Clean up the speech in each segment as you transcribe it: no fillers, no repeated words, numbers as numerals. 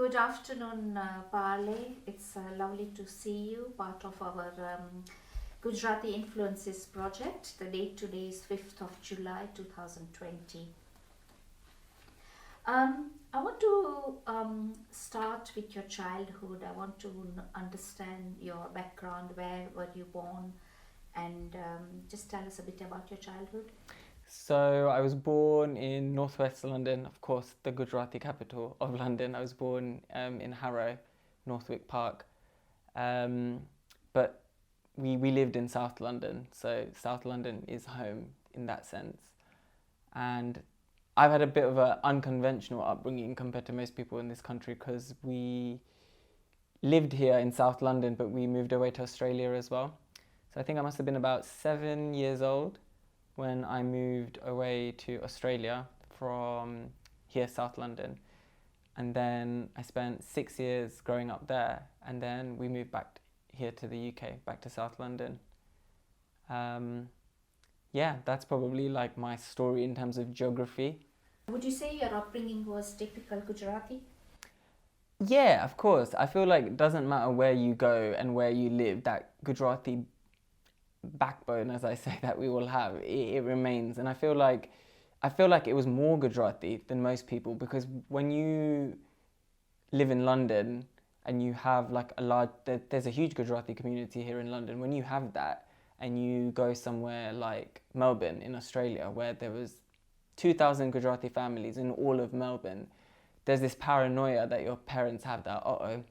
Good afternoon, Parle. It's lovely to see you, part of our Gujarati Influences project. The date today is 5th of July 2020. I want to start with your childhood. I want to understand your background. Where were you born? And just tell us a bit about your childhood. So I was born in northwest London, of course, the Gujarati capital of London. I was born in Harrow, Northwick Park, um, but we lived in South London, so South London is home in that sense. And I've had a bit of an unconventional upbringing compared to most people in this country because we lived here in South London, but we moved away to Australia as well. So I think I must have been about 7 years old when I moved away to Australia from here, South London. And then I spent 6 years growing up there. And then we moved back here to the UK, back to South London. Um, yeah, that's probably like my story in terms of geography. Would you say your upbringing was typical Gujarati? Yeah, of course. I feel like it doesn't matter where you go and where you live, that Gujarati backbone, as I say, that we will have, it remains. And I feel like it was more Gujarati than most people because when you live in London and you have like there's a huge Gujarati community here in London. When you have that and you go somewhere like Melbourne in Australia where there was 2,000 Gujarati families in all of Melbourne, there's this paranoia that your parents have that,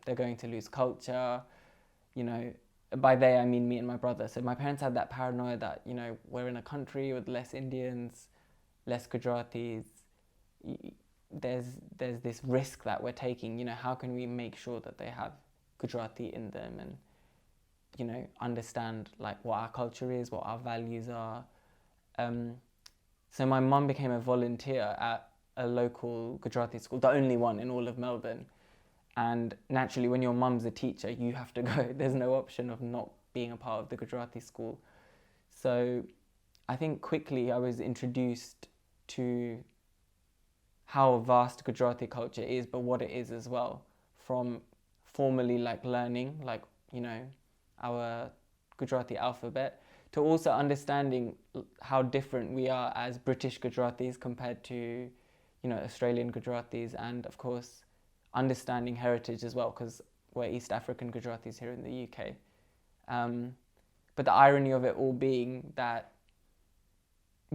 they're going to lose culture, you know, by they I mean me and my brother. So my parents had that paranoia that, we're in a country with less Indians, less Gujaratis. There's this risk that we're taking. How can we make sure that they have Gujarati in them and understand like what our culture is, what our values are. So my mum became a volunteer at a local Gujarati school, the only one in all of Melbourne. And naturally, when your mum's a teacher, you have to go. There's no option of not being a part of the Gujarati school. So I think quickly I was introduced to how vast Gujarati culture is, but what it is as well, from formally like learning, like, our Gujarati alphabet, to also understanding how different we are as British Gujaratis compared to, Australian Gujaratis, and of course, understanding heritage as well, because we're East African Gujaratis here in the UK. But the irony of it all being that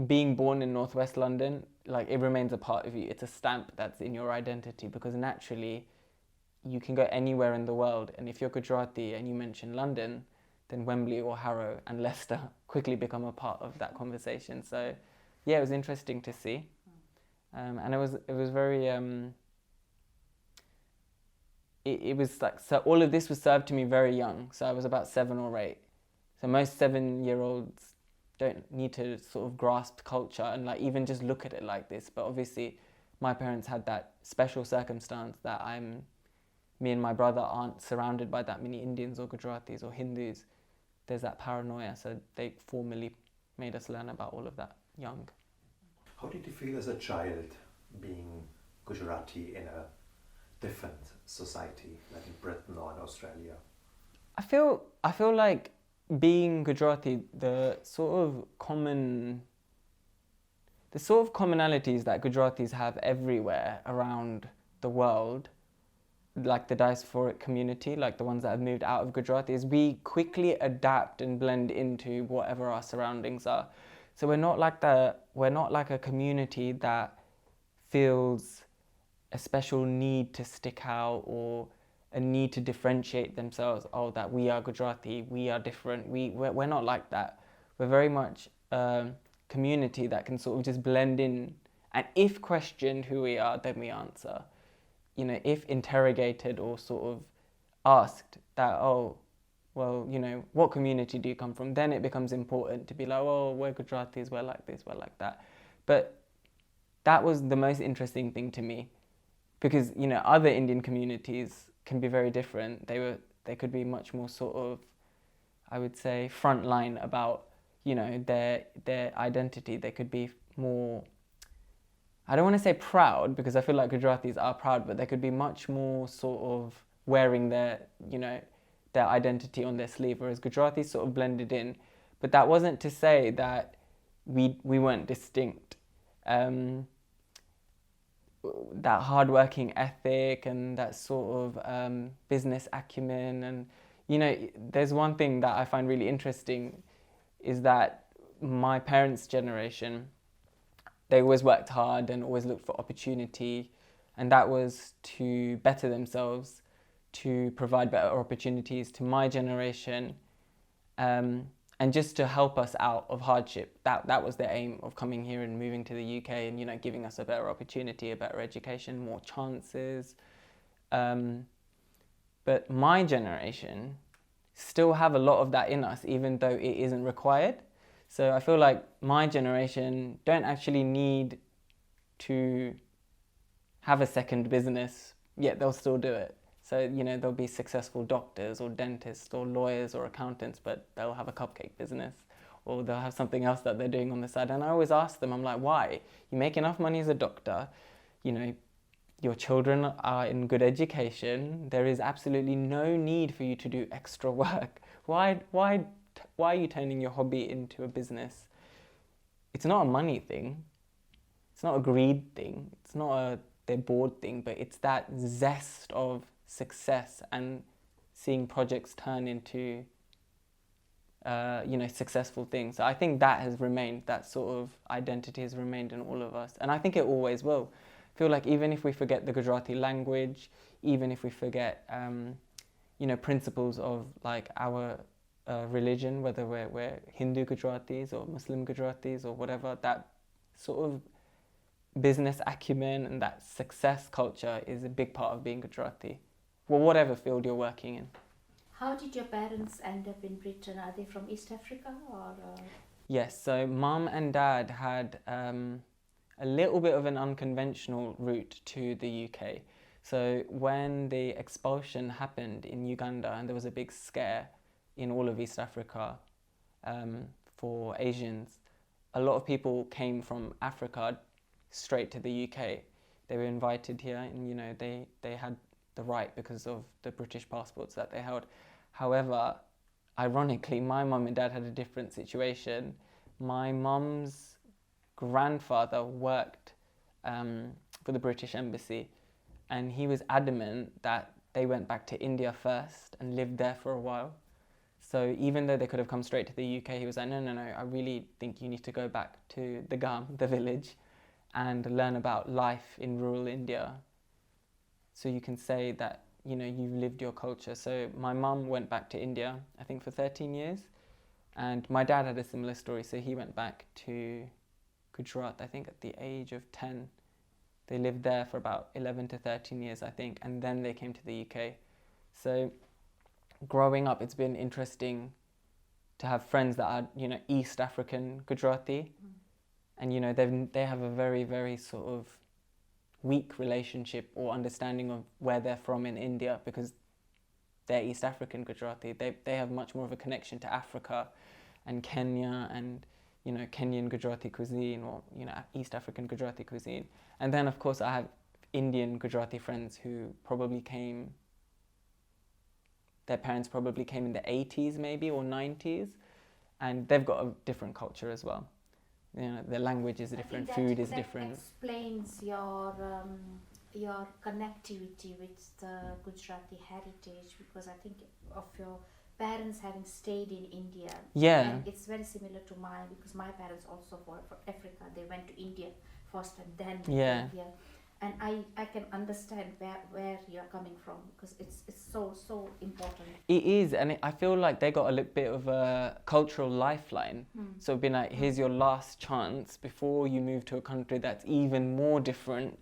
being born in northwest London, like it remains a part of you. It's a stamp that's in your identity because naturally you can go anywhere in the world, and if you're Gujarati and you mention London, then Wembley or Harrow and Leicester quickly become a part of that conversation. So yeah, it was interesting to see, and it was very it was like, so all of this was served to me very young. So I was about 7 or 8. So most 7-year-olds don't need to sort of grasp culture and like even just look at it like this. But obviously, my parents had that special circumstance that me and my brother aren't surrounded by that many Indians or Gujaratis or Hindus. There's that paranoia. So they formally made us learn about all of that young. How did you feel as a child being Gujarati in a different society like in Britain or in Australia? I feel like being Gujarati, the sort of commonalities that Gujaratis have everywhere around the world, like the diasporic community, like the ones that have moved out of Gujarat, is we quickly adapt and blend into whatever our surroundings are. So we're not like a community that feels a special need to stick out or a need to differentiate themselves. Oh, that we are Gujarati, we are different. We're not like that. We're very much a community that can sort of just blend in. And if questioned who we are, then we answer. If interrogated or sort of asked that, what community do you come from? Then it becomes important to be like, oh, we're Gujaratis, we're like this, we're like that. But that was the most interesting thing to me because, other Indian communities can be very different. They could be much more sort of, I would say, frontline about, their identity. They could be more I don't want to say proud, because I feel like Gujaratis are proud, but they could be much more sort of wearing their, you know, their identity on their sleeve, whereas Gujaratis sort of blended in. But that wasn't to say that we weren't distinct. That hardworking ethic and that sort of business acumen, and you know, there's one thing that I find really interesting is that my parents' generation, they always worked hard and always looked for opportunity, and that was to better themselves, to provide better opportunities to my generation, and just to help us out of hardship. That was their aim of coming here and moving to the UK, and you know, giving us a better opportunity, a better education, more chances. But my generation still have a lot of that in us, even though it isn't required. So I feel like my generation don't actually need to have a second business, yet they'll still do it. So, you know, they'll be successful doctors or dentists or lawyers or accountants, but they'll have a cupcake business, or they'll have something else that they're doing on the side. And I always ask them, I'm like, why? You make enough money as a doctor, you know, your children are in good education. There is absolutely no need for you to do extra work. Why are you turning your hobby into a business? It's not a money thing. It's not a greed thing. It's not a they're bored thing, but it's that zest of success and seeing projects turn into, you know, successful things. So I think that has remained, that sort of identity has remained in all of us. And I think it always will. I feel like even if we forget the Gujarati language, even if we forget, you know, principles of like our religion, whether we're Hindu Gujaratis or Muslim Gujaratis or whatever, that sort of business acumen and that success culture is a big part of being Gujarati. Well, whatever field you're working in. How did your parents end up in Britain? Are they from East Africa or? Yes, so mum and dad had a little bit of an unconventional route to the UK. So when the expulsion happened in Uganda and there was a big scare in all of East Africa for Asians, a lot of people came from Africa straight to the UK. They were invited here, and you know, they had the right because of the British passports that they held. However, ironically, my mum and dad had a different situation. My mum's grandfather worked for the British Embassy, and he was adamant that they went back to India first and lived there for a while. So even though they could have come straight to the UK, he was like, no, I really think you need to go back to the Gam, the village, and learn about life in rural India, so you can say that, you know, you've lived your culture. So my mum went back to India, I think for 13 years, and my dad had a similar story. So he went back to Gujarat, I think at the age of 10. They lived there for about 11 to 13 years, I think, and then they came to the UK. So growing up, it's been interesting to have friends that are, you know, East African Gujarati. And, you know, they have a very, very sort of weak relationship or understanding of where they're from in India, because they're East African Gujarati. They have much more of a connection to Africa and Kenya and, you know, Kenyan Gujarati cuisine, or, you know, East African Gujarati cuisine. And then, of course, I have Indian Gujarati friends who probably came, their parents probably came in the 80s maybe or 90s, and they've got a different culture as well. You know, the language is different, food is different. That explains your connectivity with the Gujarati heritage, because I think of your parents having stayed in India. Yeah. And it's very similar to mine, because my parents also were from Africa. They went to India first and then India. And I can understand where you're coming from, because it's so important. It is, and I feel like they got a little bit of a cultural lifeline. So it'd been like, here's your last chance before you move to a country that's even more different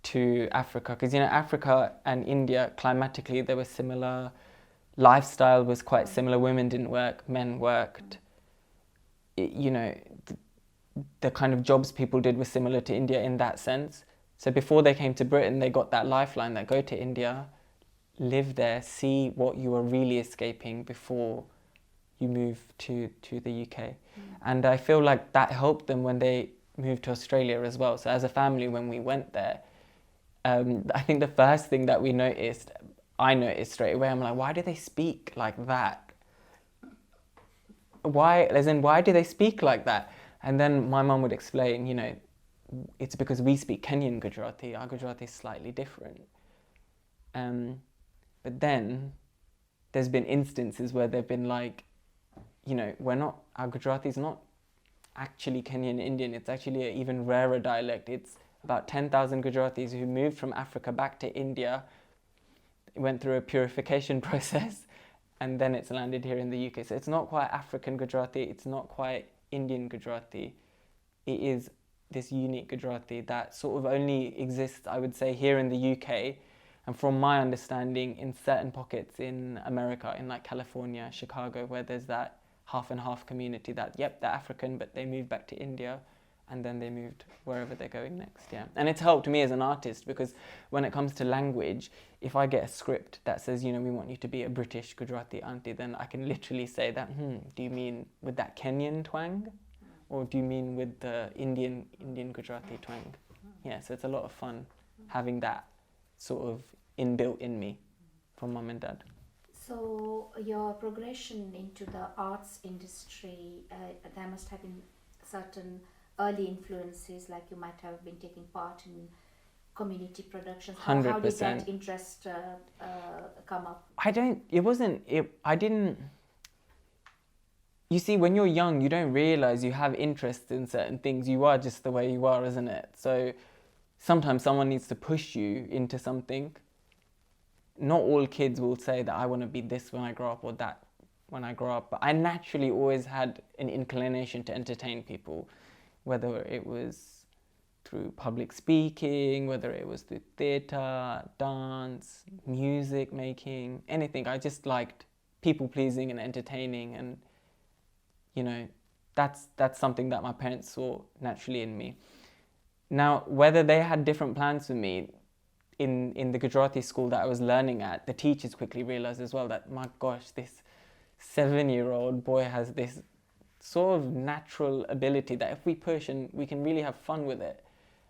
to Africa. Because, you know, Africa and India, climatically, they were similar. Lifestyle was quite similar. Women didn't work, men worked. You know, the kind of jobs people did were similar to India in that sense. So before they came to Britain, they got that lifeline that go to India, live there, see what you are really escaping before you move to the UK. And I feel like that helped them when they moved to Australia as well. So as a family, when we went there, I think the first thing that I noticed straight away, I'm like, why do they speak like that? Why do they speak like that? And then my mum would explain, it's because we speak Kenyan Gujarati. Our Gujarati is slightly different. But then there's been instances where they've been like, our Gujarati is not actually Kenyan Indian. It's actually an even rarer dialect. It's about 10,000 Gujaratis who moved from Africa back to India, went through a purification process, and then it's landed here in the UK. So it's not quite African Gujarati, it's not quite Indian Gujarati. It is this unique Gujarati that sort of only exists, I would say, here in the UK, and from my understanding, in certain pockets in America, in like California, Chicago, where there's that half and half community that, yep, they're African, but they moved back to India, and then they moved wherever they're going next, yeah. And it's helped me as an artist, because when it comes to language, if I get a script that says, we want you to be a British Gujarati auntie, then I can literally say that, do you mean with that Kenyan twang? Or do you mean with the Indian Gujarati twang? Yeah, so it's a lot of fun having that sort of inbuilt in me from mum and dad. So your progression into the arts industry, there must have been certain early influences, like you might have been taking part in community productions. How did 100%. that interest come up? You see, when you're young, you don't realise you have interest in certain things. You are just the way you are, isn't it? So sometimes someone needs to push you into something. Not all kids will say that I want to be this when I grow up or that when I grow up. But I naturally always had an inclination to entertain people, whether it was through public speaking, whether it was through theatre, dance, music making, anything. I just liked people pleasing and entertaining, and that's something that my parents saw naturally in me. Now, whether they had different plans for me, in the Gujarati school that I was learning at, the teachers quickly realised as well that, my gosh, this 7-year-old boy has this sort of natural ability that if we push, and we can really have fun with it.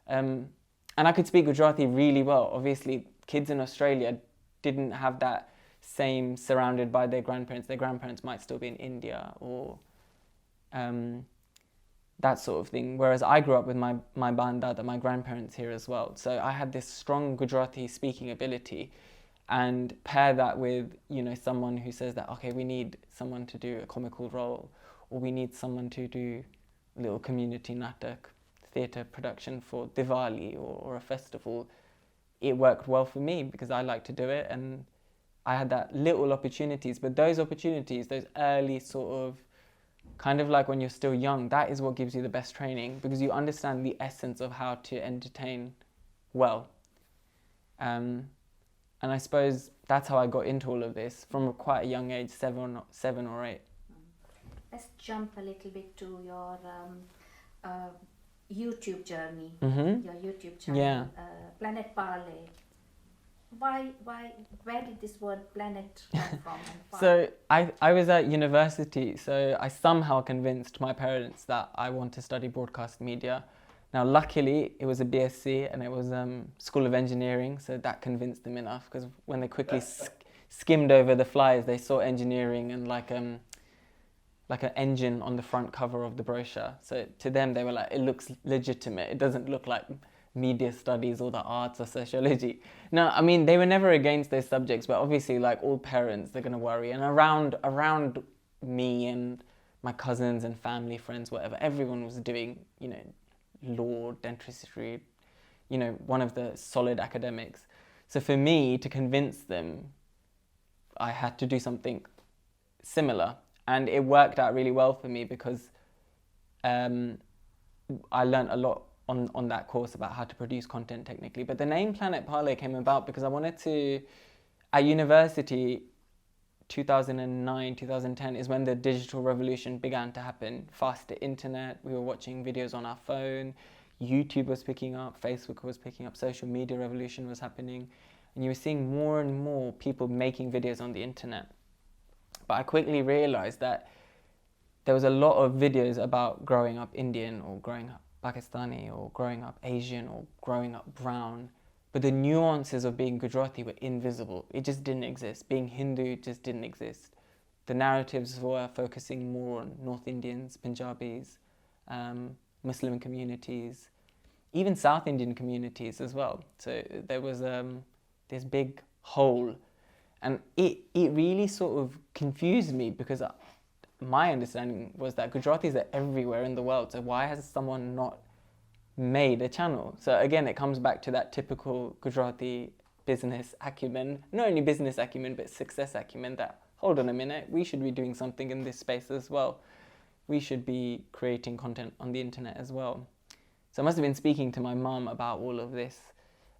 And I could speak Gujarati really well. Obviously, kids in Australia didn't have that same surrounded by their grandparents. Their grandparents might still be in India or that sort of thing. Whereas I grew up with my bandada, my grandparents here as well. So I had this strong Gujarati speaking ability, and pair that with, someone who says that, okay, we need someone to do a comical role, or we need someone to do a little community natak, theatre production for Diwali or a festival. It worked well for me because I like to do it, and I had that little opportunities. But those opportunities, those early sort of, kind of like when you're still young, that is what gives you the best training, because you understand the essence of how to entertain well. And I suppose that's how I got into all of this from quite a young age, 7 or 8. Let's jump a little bit to your YouTube journey, Mm-hmm. your YouTube channel, Yeah. Planet Parle. Where did this word planet come from? And So I was at university, so I somehow convinced my parents that I want to study broadcast media. Now, luckily, it was a BSc and it was School of Engineering, so that convinced them enough, because when they quickly skimmed over the flyers, they saw engineering and like an engine on the front cover of the brochure. So to them, they were like, it looks legitimate. It doesn't look like media studies or the arts or sociology. No, I mean, they were never against those subjects, but obviously, like all parents, they're going to worry. And around me and my cousins and family, friends, whatever, everyone was doing, law, dentistry, one of the solid academics. So for me to convince them, I had to do something similar. And it worked out really well for me because I learned a lot on that course about how to produce content technically. But the name Planet Parle came about because I wanted to, at university, 2009, 2010 is when the digital revolution began to happen. Faster internet, we were watching videos on our phone, YouTube was picking up, Facebook was picking up, social media revolution was happening, and you were seeing more and more people making videos on the internet. But I quickly realized that there was a lot of videos about growing up Indian or growing up Pakistani or growing up Asian or growing up brown, but the nuances of being Gujarati were invisible. It just didn't exist. Being Hindu just didn't exist. The narratives were focusing more on North Indians, Punjabis, Muslim communities, even South Indian communities as well. So there was this big hole, and it really sort of confused me because my understanding was that Gujaratis are everywhere in the world. So why has someone not made a channel? So again, it comes back to that typical Gujarati business acumen, not only business acumen, but success acumen that, hold on a minute, we should be doing something in this space as well. We should be creating content on the internet as well. So I must have been speaking to my mum about all of this.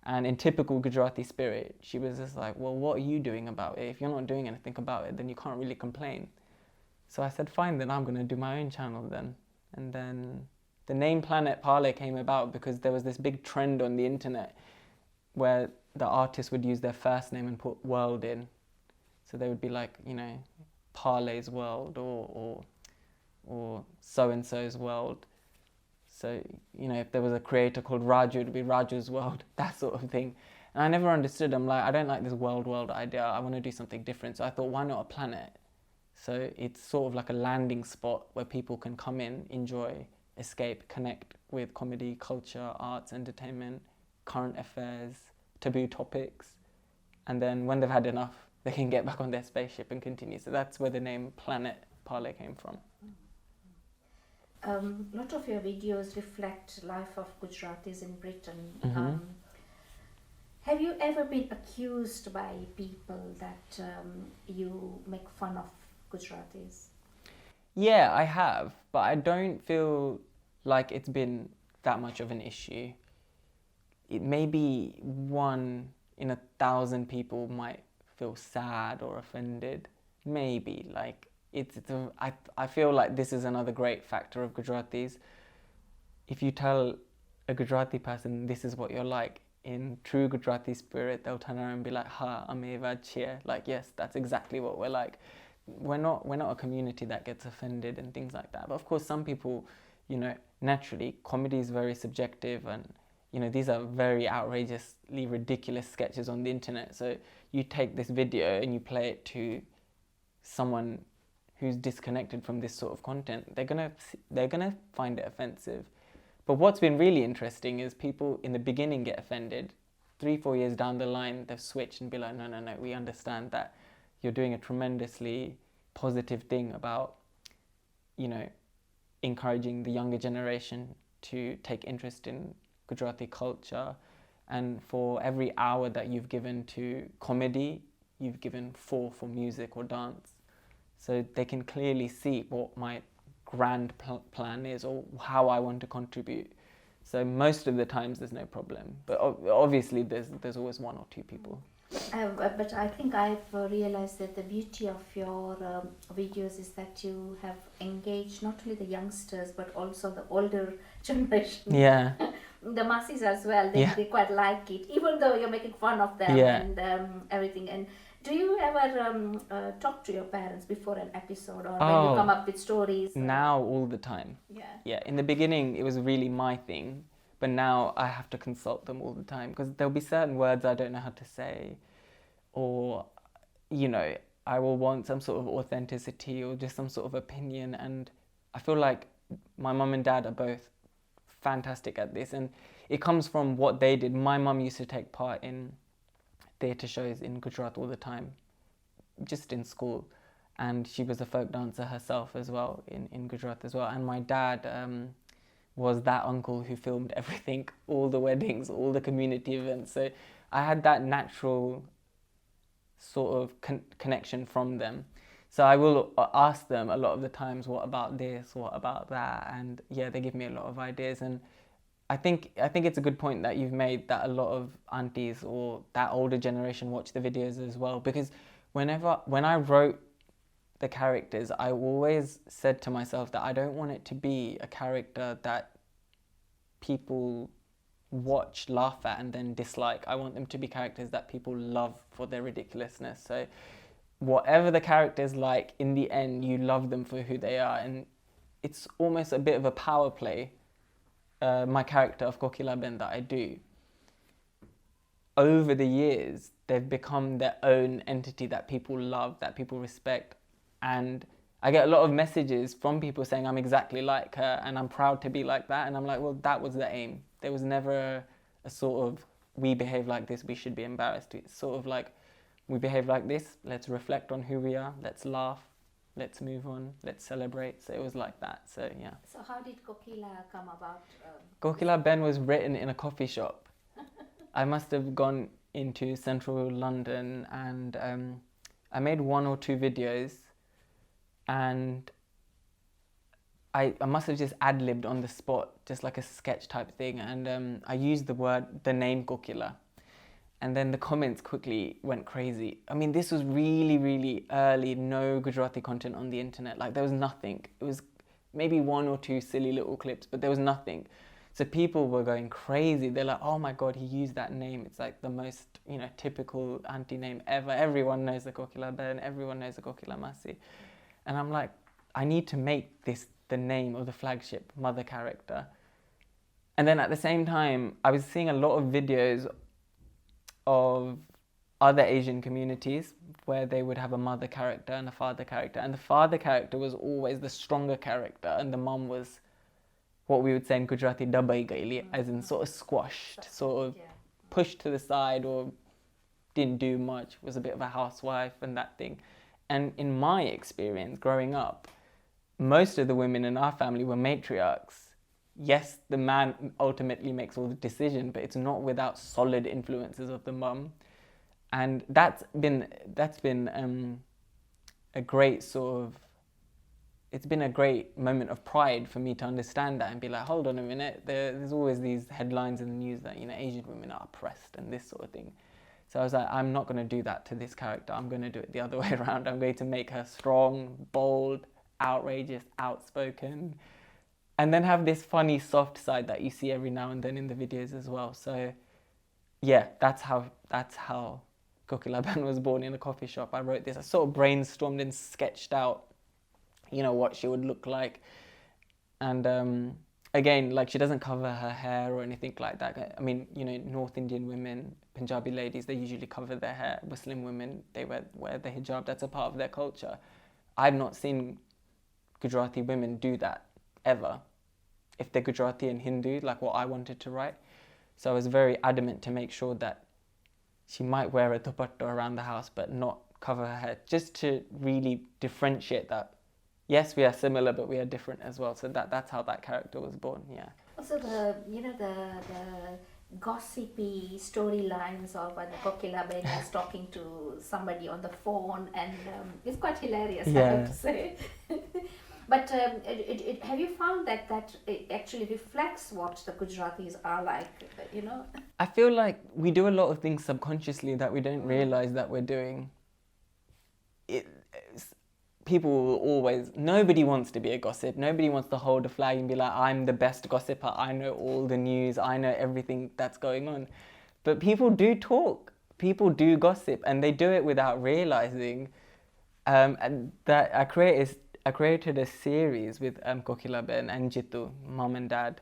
And in typical Gujarati spirit, she was just like, well, what are you doing about it? If you're not doing anything about it, then you can't really complain. So I said, fine, then I'm going to do my own channel then. And then the name Planet Parle came about because there was this big trend on the internet where the artists would use their first name and put world in. So they would be like, you know, Parle's World or so-and-so's world. So, you know, if there was a creator called Raju, it would be Raju's world, that sort of thing. And I never understood. I'm like, I don't like this world idea. I want to do something different. So I thought, why not a planet? So it's sort of like a landing spot where people can come in, enjoy, escape, connect with comedy, culture, arts, entertainment, current affairs, taboo topics. And then when they've had enough, they can get back on their spaceship and continue. So that's where the name Planet Parle came from. A lot of your videos reflect life of Gujaratis in Britain. Mm-hmm. Have you ever been accused by people that you make fun of Gujaratis? Yeah, I have, but I don't feel like it's been that much of an issue. It may be 1 in 1,000 people might feel sad or offended. Maybe, like, I feel like this is another great factor of Gujaratis. If you tell a Gujarati person this is what you're like, in true Gujarati spirit, they'll turn around and be like, ha, ameva cheer. Like, yes, that's exactly what we're like. We're not a community that gets offended and things like that. But of course, some people, you know, naturally, comedy is very subjective, and, you know, these are very outrageously ridiculous sketches on the internet. So you take this video and you play it to someone who's disconnected from this sort of content, they're gonna find it offensive. But what's been really interesting is people in the beginning get offended. 3-4 years down the line, they've switched and be like, no, we understand that you're doing a tremendously positive thing about, you know, encouraging the younger generation to take interest in Gujarati culture. And for every hour that you've given to comedy, you've given 4 for music or dance. So they can clearly see what my grand plan is or how I want to contribute. So most of the times there's no problem. But obviously there's always 1 or 2 people. But I think I've realized that the beauty of your videos is that you have engaged not only the youngsters but also the older generation. Yeah. The masses as well. They quite like it, even though you're making fun of them and everything. And do you ever talk to your parents before an episode, or when you come up with stories? Now all the time. Yeah. In the beginning, it was really my thing, but now I have to consult them all the time because there'll be certain words I don't know how to say, or, you know, I will want some sort of authenticity or just some sort of opinion. And I feel like my mum and dad are both fantastic at this, and it comes from what they did. My mum used to take part in theatre shows in Gujarat all the time, just in school, and she was a folk dancer herself as well in Gujarat as well. And my dad was that uncle who filmed everything, all the weddings, all the community events. So I had that natural sort of connection from them. So I will ask them a lot of the times, what about this, what about that? And yeah, they give me a lot of ideas. And I think it's a good point that you've made, that a lot of aunties or that older generation watch the videos as well. Because when I wrote the characters, I always said to myself that I don't want it to be a character that people watch, laugh at, and then dislike. I want them to be characters that people love for their ridiculousness. So whatever the character's like, in the end, you love them for who they are. And it's almost a bit of a power play my character of Kokila Ben that I do, over the years, they've become their own entity that people love, that people respect. And I get a lot of messages from people saying I'm exactly like her and I'm proud to be like that. And I'm like, well, that was the aim. There was never a sort of, we behave like this, we should be embarrassed. It's sort of like, we behave like this, let's reflect on who we are, let's laugh, let's move on, let's celebrate. So it was like that. So yeah. So how did Kokila come about? Kokila Ben was written in a coffee shop. I must have gone into central London and I made 1 or 2 videos and I must have just ad-libbed on the spot, just like a sketch type thing. And I used the name Kokila. And then the comments quickly went crazy. I mean, this was really, really early, no Gujarati content on the internet. Like there was nothing. It was maybe 1 or 2 silly little clips, but there was nothing. So people were going crazy. They're like, oh my God, he used that name. It's like the most, typical auntie name ever. Everyone knows the Kokila Ben, everyone knows the Kokila Masi. And I'm like, I need to make this the name of the flagship mother character. And then at the same time, I was seeing a lot of videos of other Asian communities where they would have a mother character and a father character. And the father character was always the stronger character and the mum was what we would say in Gujarati, dabai gaili, as in sort of squashed, sort of pushed to the side or didn't do much, was a bit of a housewife and that thing. And in my experience growing up, most of the women in our family were matriarchs. Yes, the man ultimately makes all the decision, but it's not without solid influences of the mum. And that's been a great sort of, it's been a great moment of pride for me to understand that and be like, hold on a minute, there's always these headlines in the news that, Asian women are oppressed and this sort of thing. So I was like, I'm not going to do that to this character. I'm going to do it the other way around. I'm going to make her strong, bold, outrageous, outspoken, and then have this funny, soft side that you see every now and then in the videos as well. So yeah, that's how Kokila Ben was born, in a coffee shop. I wrote this. I sort of brainstormed and sketched out, what she would look like. And again, like, she doesn't cover her hair or anything like that. I mean, North Indian women, Punjabi ladies, they usually cover their hair. Muslim women, they wear the hijab. That's a part of their culture. I've not seen Gujarati women do that ever, if they're Gujarati and Hindu, like what I wanted to write. So I was very adamant to make sure that she might wear a dupatta around the house but not cover her head, just to really differentiate that yes, we are similar but we are different as well. So that's how that character was born. Yeah. Also the gossipy storylines of when Kokila Ben is talking to somebody on the phone, and it's quite hilarious, I have to say. But have you found that it actually reflects what the Gujaratis are like, I feel like we do a lot of things subconsciously that we don't realize that we're doing. People will always, nobody wants to be a gossip. Nobody wants to hold a flag and be like, I'm the best gossiper. I know all the news. I know everything that's going on. But people do talk. People do gossip, and they do it without realizing. And that I created a series with Kokila Ben and Jitu, mom and dad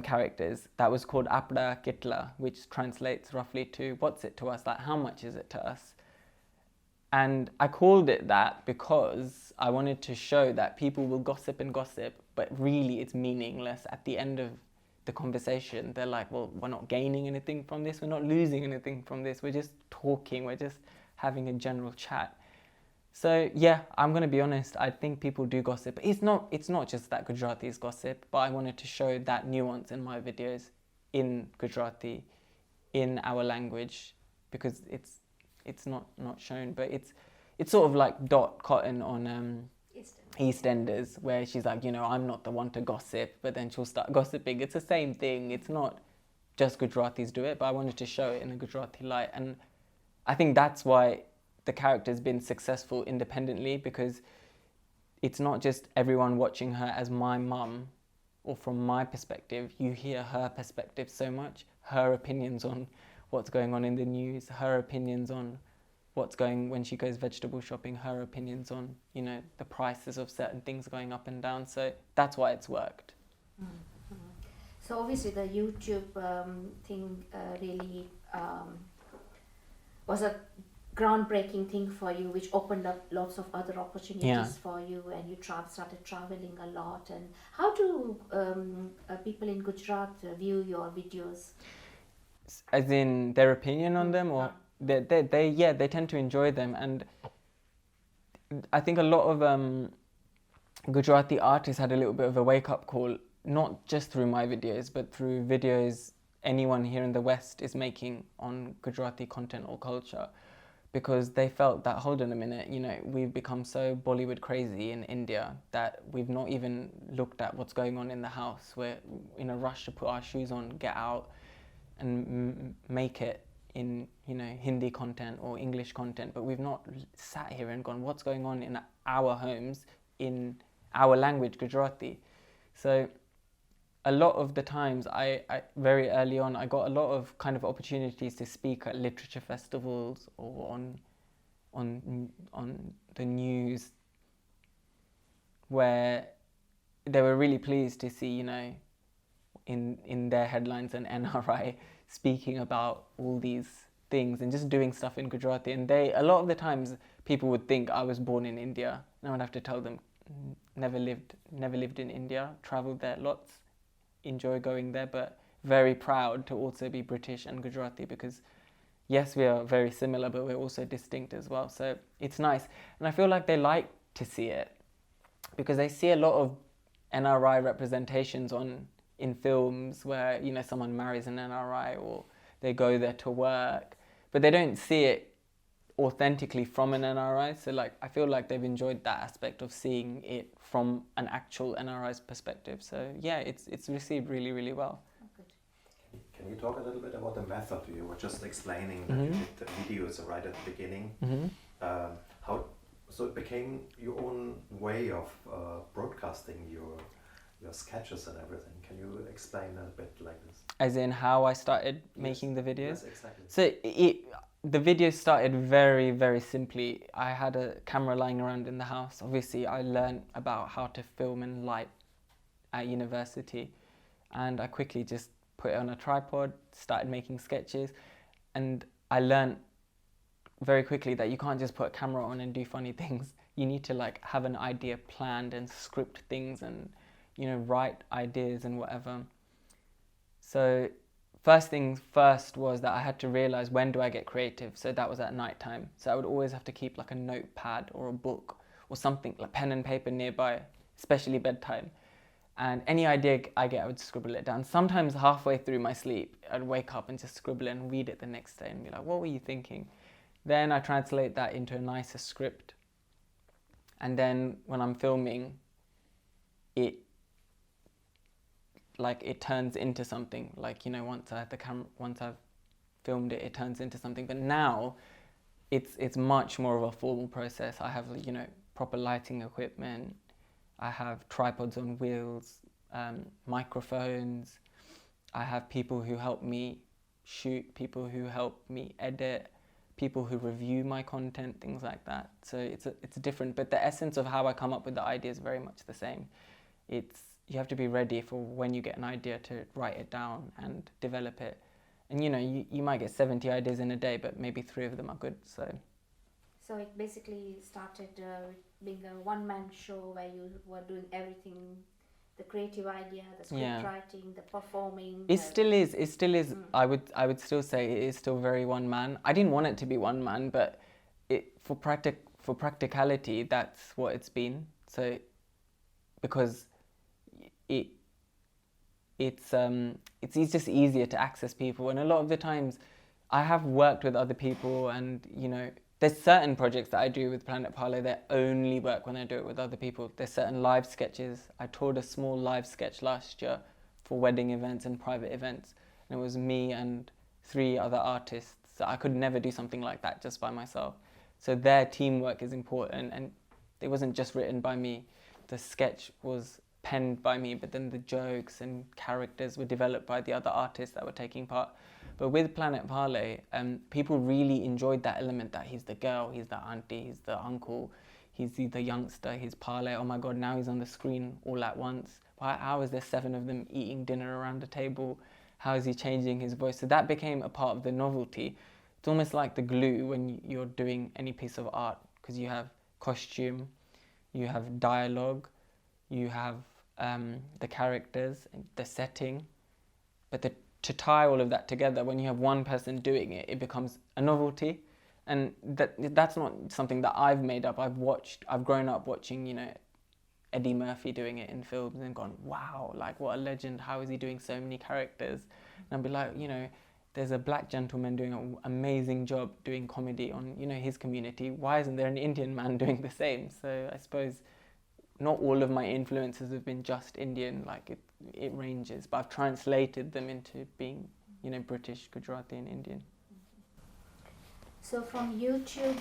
characters, that was called Apda Kitla, which translates roughly to what's it to us, like how much is it to us? And I called it that because I wanted to show that people will gossip and gossip, but really it's meaningless. At the end of the conversation, they're like, well, we're not gaining anything from this, we're not losing anything from this, we're just talking, we're just having a general chat. So yeah, I'm going to be honest, I think people do gossip. It's not just that Gujaratis gossip, but I wanted to show that nuance in my videos in Gujarati, in our language, because it's not shown, but it's sort of like Dot Cotton on EastEnders, where she's like, I'm not the one to gossip, but then she'll start gossiping. It's the same thing. It's not just Gujaratis do it, but I wanted to show it in a Gujarati light. And I think that's why the character's been successful independently, because it's not just everyone watching her as my mum or from my perspective. You hear her perspective so much, her opinions on what's going on in the news, her opinions on what's going when she goes vegetable shopping, her opinions on, the prices of certain things going up and down. So that's why it's worked. Mm-hmm. So obviously the YouTube thing really was a groundbreaking thing for you, which opened up lots of other opportunities Yeah. for you, and you started traveling a lot. And how do people in Gujarat view your videos? As in their opinion on them, or Uh, they tend to enjoy them. And I think a lot of Gujarati artists had a little bit of a wake-up call, not just through my videos, but through videos anyone here in the West is making on Gujarati content or culture, because they felt that, hold on a minute, you know, we've become so Bollywood crazy in India that we've not even looked at what's going on in the house. We're in a rush to put our shoes on, get out, and make it in, you know, Hindi content or English content, but we've not sat here and gone, what's going on in our homes in our language, Gujarati. So a lot of the times, I very early on, I got a lot of kind of opportunities to speak at literature festivals or on the news, where they were really pleased to see, you know, in their headlines an NRI speaking about all these things and just doing stuff in Gujarati. And a lot of the times people would think I was born in India, and I would have to tell them, never lived in India, traveled there lots, enjoy going there, but very proud to also be British and Gujarati, because yes, we are very similar, but we're also distinct as well. So it's nice. And I feel like they like to see it, because they see a lot of NRI representations in films where, you know, someone marries an NRI or they go there to work, but they don't see it authentically from an NRI. So like, I feel like they've enjoyed that aspect of seeing it from an actual NRI's perspective. So yeah, it's received really, really well. Oh, good. Can you talk a little bit about the method? You were just explaining that you did the videos right at the beginning. How so it became your own way of broadcasting your sketches and everything. Can you explain a bit like this? As in how I started making the videos? Yes, exactly. So the videos started very, very simply. I had a camera lying around in the house. Obviously, I learned about how to film and light at university, and I quickly just put it on a tripod, started making sketches, and I learned very quickly that you can't just put a camera on and do funny things. You need to like have an idea planned and script things and, you know, write ideas and whatever. So first things first was that I had to realize, when do I get creative? So that was at night time. So I would always have to keep like a notepad or a book or something, like pen and paper nearby, especially bedtime. And any idea I get, I would scribble it down. Sometimes halfway through my sleep, I'd wake up and just scribble it and read it the next day and be like, what were you thinking? Then I translate that into a nicer script. And then when I'm filming, it turns into something. Like, you know, once I've filmed it, it turns into something. But now it's much more of a formal process. I have, you know, proper lighting equipment. I have tripods on wheels, microphones. I have people who help me shoot, people who help me edit, people who review my content, things like that. So it's different, but the essence of how I come up with the idea is very much the same. You have to be ready for when you get an idea to write it down and develop it. And you know, you might get 70 ideas in a day, but maybe 3 of them are good. So it basically started being a one-man show where you were doing everything, the creative idea, the script writing, the performing. It still is. I would still say it is still very one man. I didn't want it to be one man, but for practicality, that's what it's been. So because it's just easier to access people, and a lot of the times I have worked with other people, and you know, there's certain projects that I do with Planet Parle that only work when I do it with other people. There's certain live sketches. I toured a small live sketch last year for wedding events and private events, and it was me and 3 other artists. So I could never do something like that just by myself. So their teamwork is important, and it wasn't just written by me. The sketch was penned by me, but then the jokes and characters were developed by the other artists that were taking part. But with Planet Parle, people really enjoyed that element, that he's the girl, he's the auntie, he's the uncle, he's the youngster, he's Parle. Oh my God, now he's on the screen all at once. how is there 7 of them eating dinner around a table? How is he changing his voice? So that became a part of the novelty. It's almost like the glue when you're doing any piece of art, because you have costume, you have dialogue, you have the characters, the setting. But to tie all of that together, when you have one person doing it, it becomes a novelty. And that's not something that I've made up. I've grown up watching, you know, Eddie Murphy doing it in films and gone, wow, like what a legend. How is he doing so many characters? And I'd be like, you know, there's a black gentleman doing an amazing job doing comedy on, you know, his community. Why isn't there an Indian man doing the same? So I suppose not all of my influences have been just Indian, like it ranges, but I've translated them into being, you know, British, Gujarati and Indian. So from YouTube,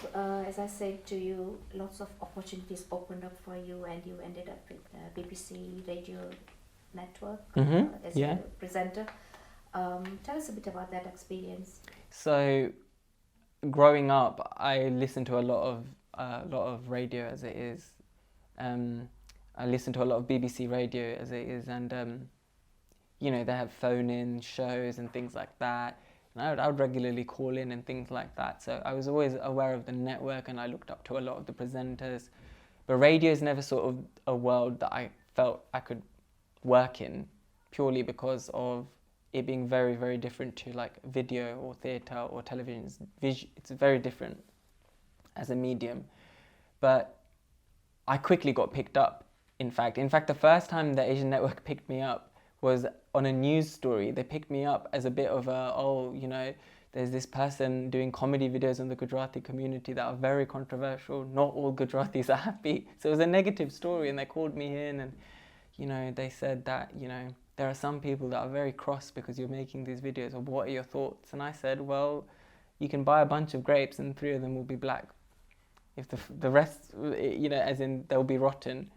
as I said to you, lots of opportunities opened up for you, and you ended up with BBC Radio Network as a presenter. Tell us a bit about that experience. So, growing up, I listened to a lot of radio as it is. I listened to a lot of BBC Radio as it is, and you know, they have phone-in shows and things like that. And I would regularly call in and things like that. So I was always aware of the network, and I looked up to a lot of the presenters. But radio is never sort of a world that I felt I could work in, purely because of it being very, very different to like video or theatre or television. It's very different as a medium. But I quickly got picked up, in fact. The first time the Asian Network picked me up was on a news story. They picked me up as a bit of you know, there's this person doing comedy videos in the Gujarati community that are very controversial. Not all Gujaratis are happy. So it was a negative story, and they called me in, and, you know, they said that, you know, there are some people that are very cross because you're making these videos, or what are your thoughts? And I said, well, you can buy a bunch of grapes and 3 of them will be black. If the rest, you know, as in they'll be rotten.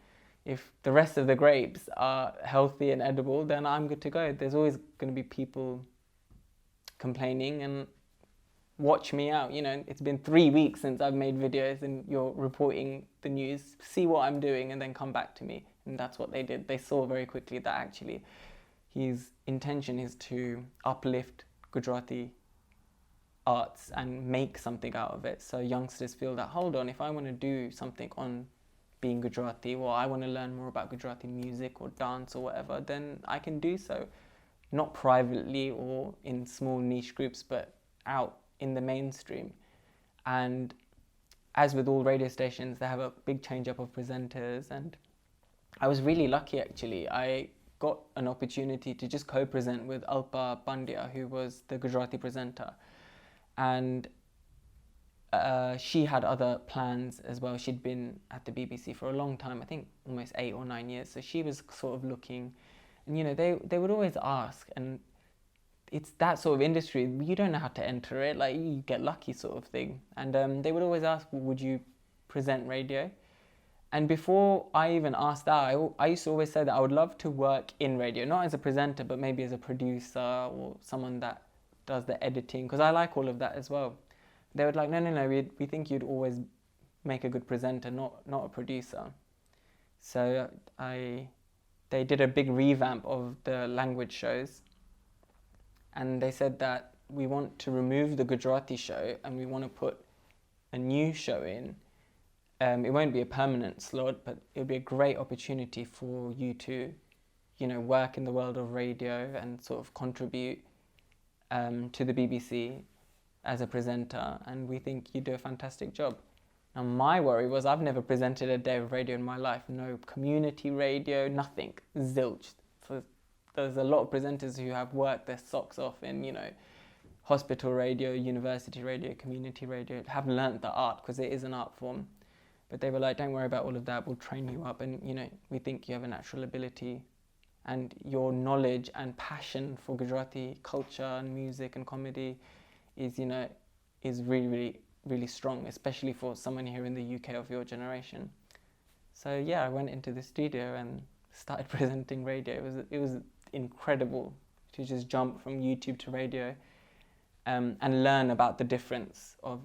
If the rest of the grapes are healthy and edible, then I'm good to go. There's always going to be people complaining, and watch me out. You know, it's been 3 weeks since I've made videos and you're reporting the news. See what I'm doing and then come back to me. And that's what they did. They saw very quickly that actually his intention is to uplift Gujarati arts and make something out of it. So youngsters feel that, hold on, if I want to do something on being Gujarati, or I want to learn more about Gujarati music or dance or whatever, then I can do so. Not privately or in small niche groups, but out in the mainstream. And as with all radio stations, they have a big change up of presenters, and I was really lucky actually. I got an opportunity to just co-present with Alpa Pandya, who was the Gujarati presenter. And she had other plans as well. She'd been at the BBC for a long time, I think almost 8 or 9 years. So she was sort of looking, and you know, they would always ask, and it's that sort of industry, you don't know how to enter it, like you get lucky sort of thing. And they would always ask, would you present radio? And before I even asked that, I used to always say that I would love to work in radio, not as a presenter, but maybe as a producer or someone that does the editing, because I like all of that as well. They were like, no, we think you'd always make a good presenter, not a producer. So they did a big revamp of the language shows, and they said that we want to remove the Gujarati show and we want to put a new show in. It won't be a permanent slot, but it'll be a great opportunity for you to, you know, work in the world of radio and sort of contribute to the BBC as a presenter, and we think you do a fantastic job. Now my worry was I've never presented a day of radio in my life, no community radio, nothing, zilch. So there's a lot of presenters who have worked their socks off in, you know, hospital radio, university radio, community radio, have learnt the art because it is an art form. But they were like, don't worry about all of that, we'll train you up, and you know, we think you have a natural ability and your knowledge and passion for Gujarati culture and music and comedy is, you know, is really, really, really strong, especially for someone here in the UK of your generation. So yeah, I went into the studio and started presenting radio. It was incredible to just jump from YouTube to radio, and learn about the difference of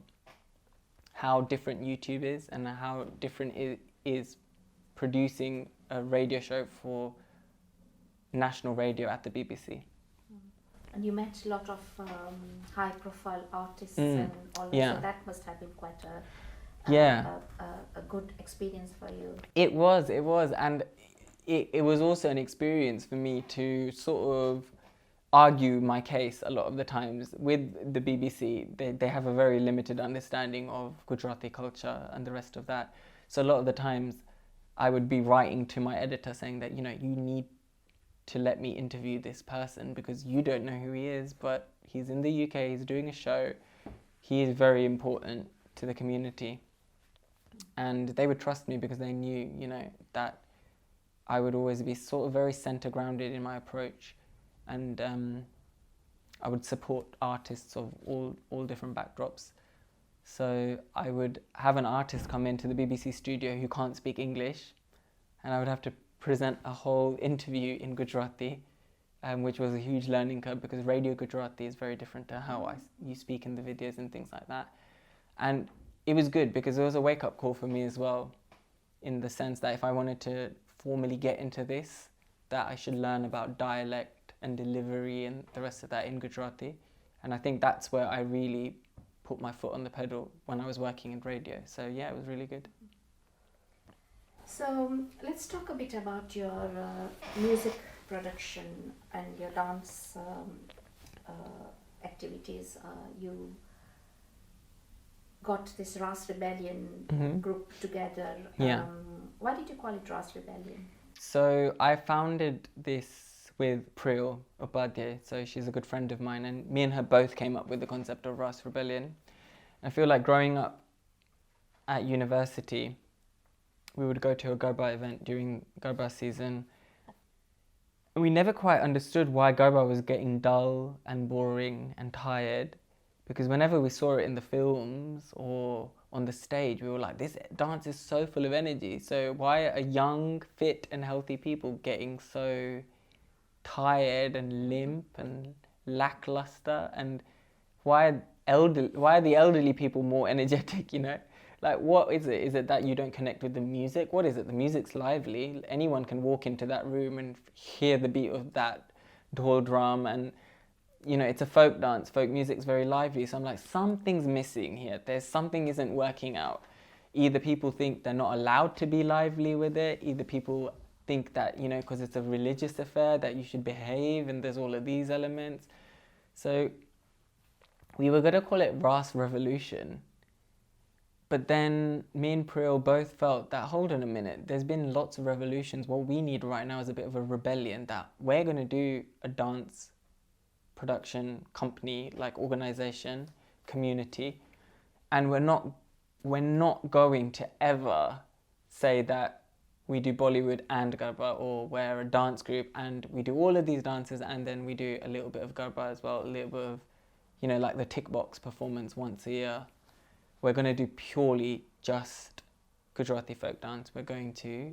how different YouTube is and how different it is producing a radio show for national radio at the BBC. And you met a lot of high-profile artists Mm. and all that, Yeah. so that must have been quite Yeah. a good experience for you. It was, and it was also an experience for me to sort of argue my case a lot of the times with the BBC. They have a very limited understanding of Gujarati culture and the rest of that. So a lot of the times I would be writing to my editor saying that, you know, you need to let me interview this person because you don't know who he is, but he's in the UK, he's doing a show, he is very important to the community. And they would trust me because they knew, you know, that I would always be sort of very center grounded in my approach, and I would support artists of all different backdrops. So I would have an artist come into the BBC studio who can't speak English, and I would have to present a whole interview in Gujarati, which was a huge learning curve because radio Gujarati is very different to how you speak in the videos and things like that. And it was good because it was a wake-up call for me as well, in the sense that if I wanted to formally get into this, that I should learn about dialect and delivery and the rest of that in Gujarati. And I think that's where I really put my foot on the pedal when I was working in radio. So yeah, it was really good. So let's talk a bit about your music production and your dance activities. You got this Ras Rebellion group together. Yeah. Why did you call it Ras Rebellion? So I founded this with Parle Upadhyay. So she's a good friend of mine, and me and her both came up with the concept of Ras Rebellion. I feel like growing up at university, we would go to a Garba event during Garba season. We never quite understood why Garba was getting dull and boring and tired, because whenever we saw it in the films or on the stage, we were like, this dance is so full of energy. So why are young, fit and healthy people getting so tired and limp and lackluster? And why are the elderly people more energetic, you know? Like, what is it? Is it that you don't connect with the music? What is it? The music's lively. Anyone can walk into that room and hear the beat of that dhol drum, and you know, it's a folk dance. Folk music's very lively. So I'm like, something's missing here. There's something isn't working out. Either people think they're not allowed to be lively with it. Either people think that, you know, because it's a religious affair that you should behave, and there's all of these elements. So we were going to call it Ras Revolution. But then me and Parle both felt that, hold on a minute, there's been lots of revolutions. What we need right now is a bit of a rebellion, that we're going to do a dance production company, like organization, community, and we're not going to ever say that we do Bollywood and Garba, or we're a dance group and we do all of these dances and then we do a little bit of Garba as well, a little bit of, you know, like the tick box performance once a year. We're going to do purely just Gujarati folk dance. We're going to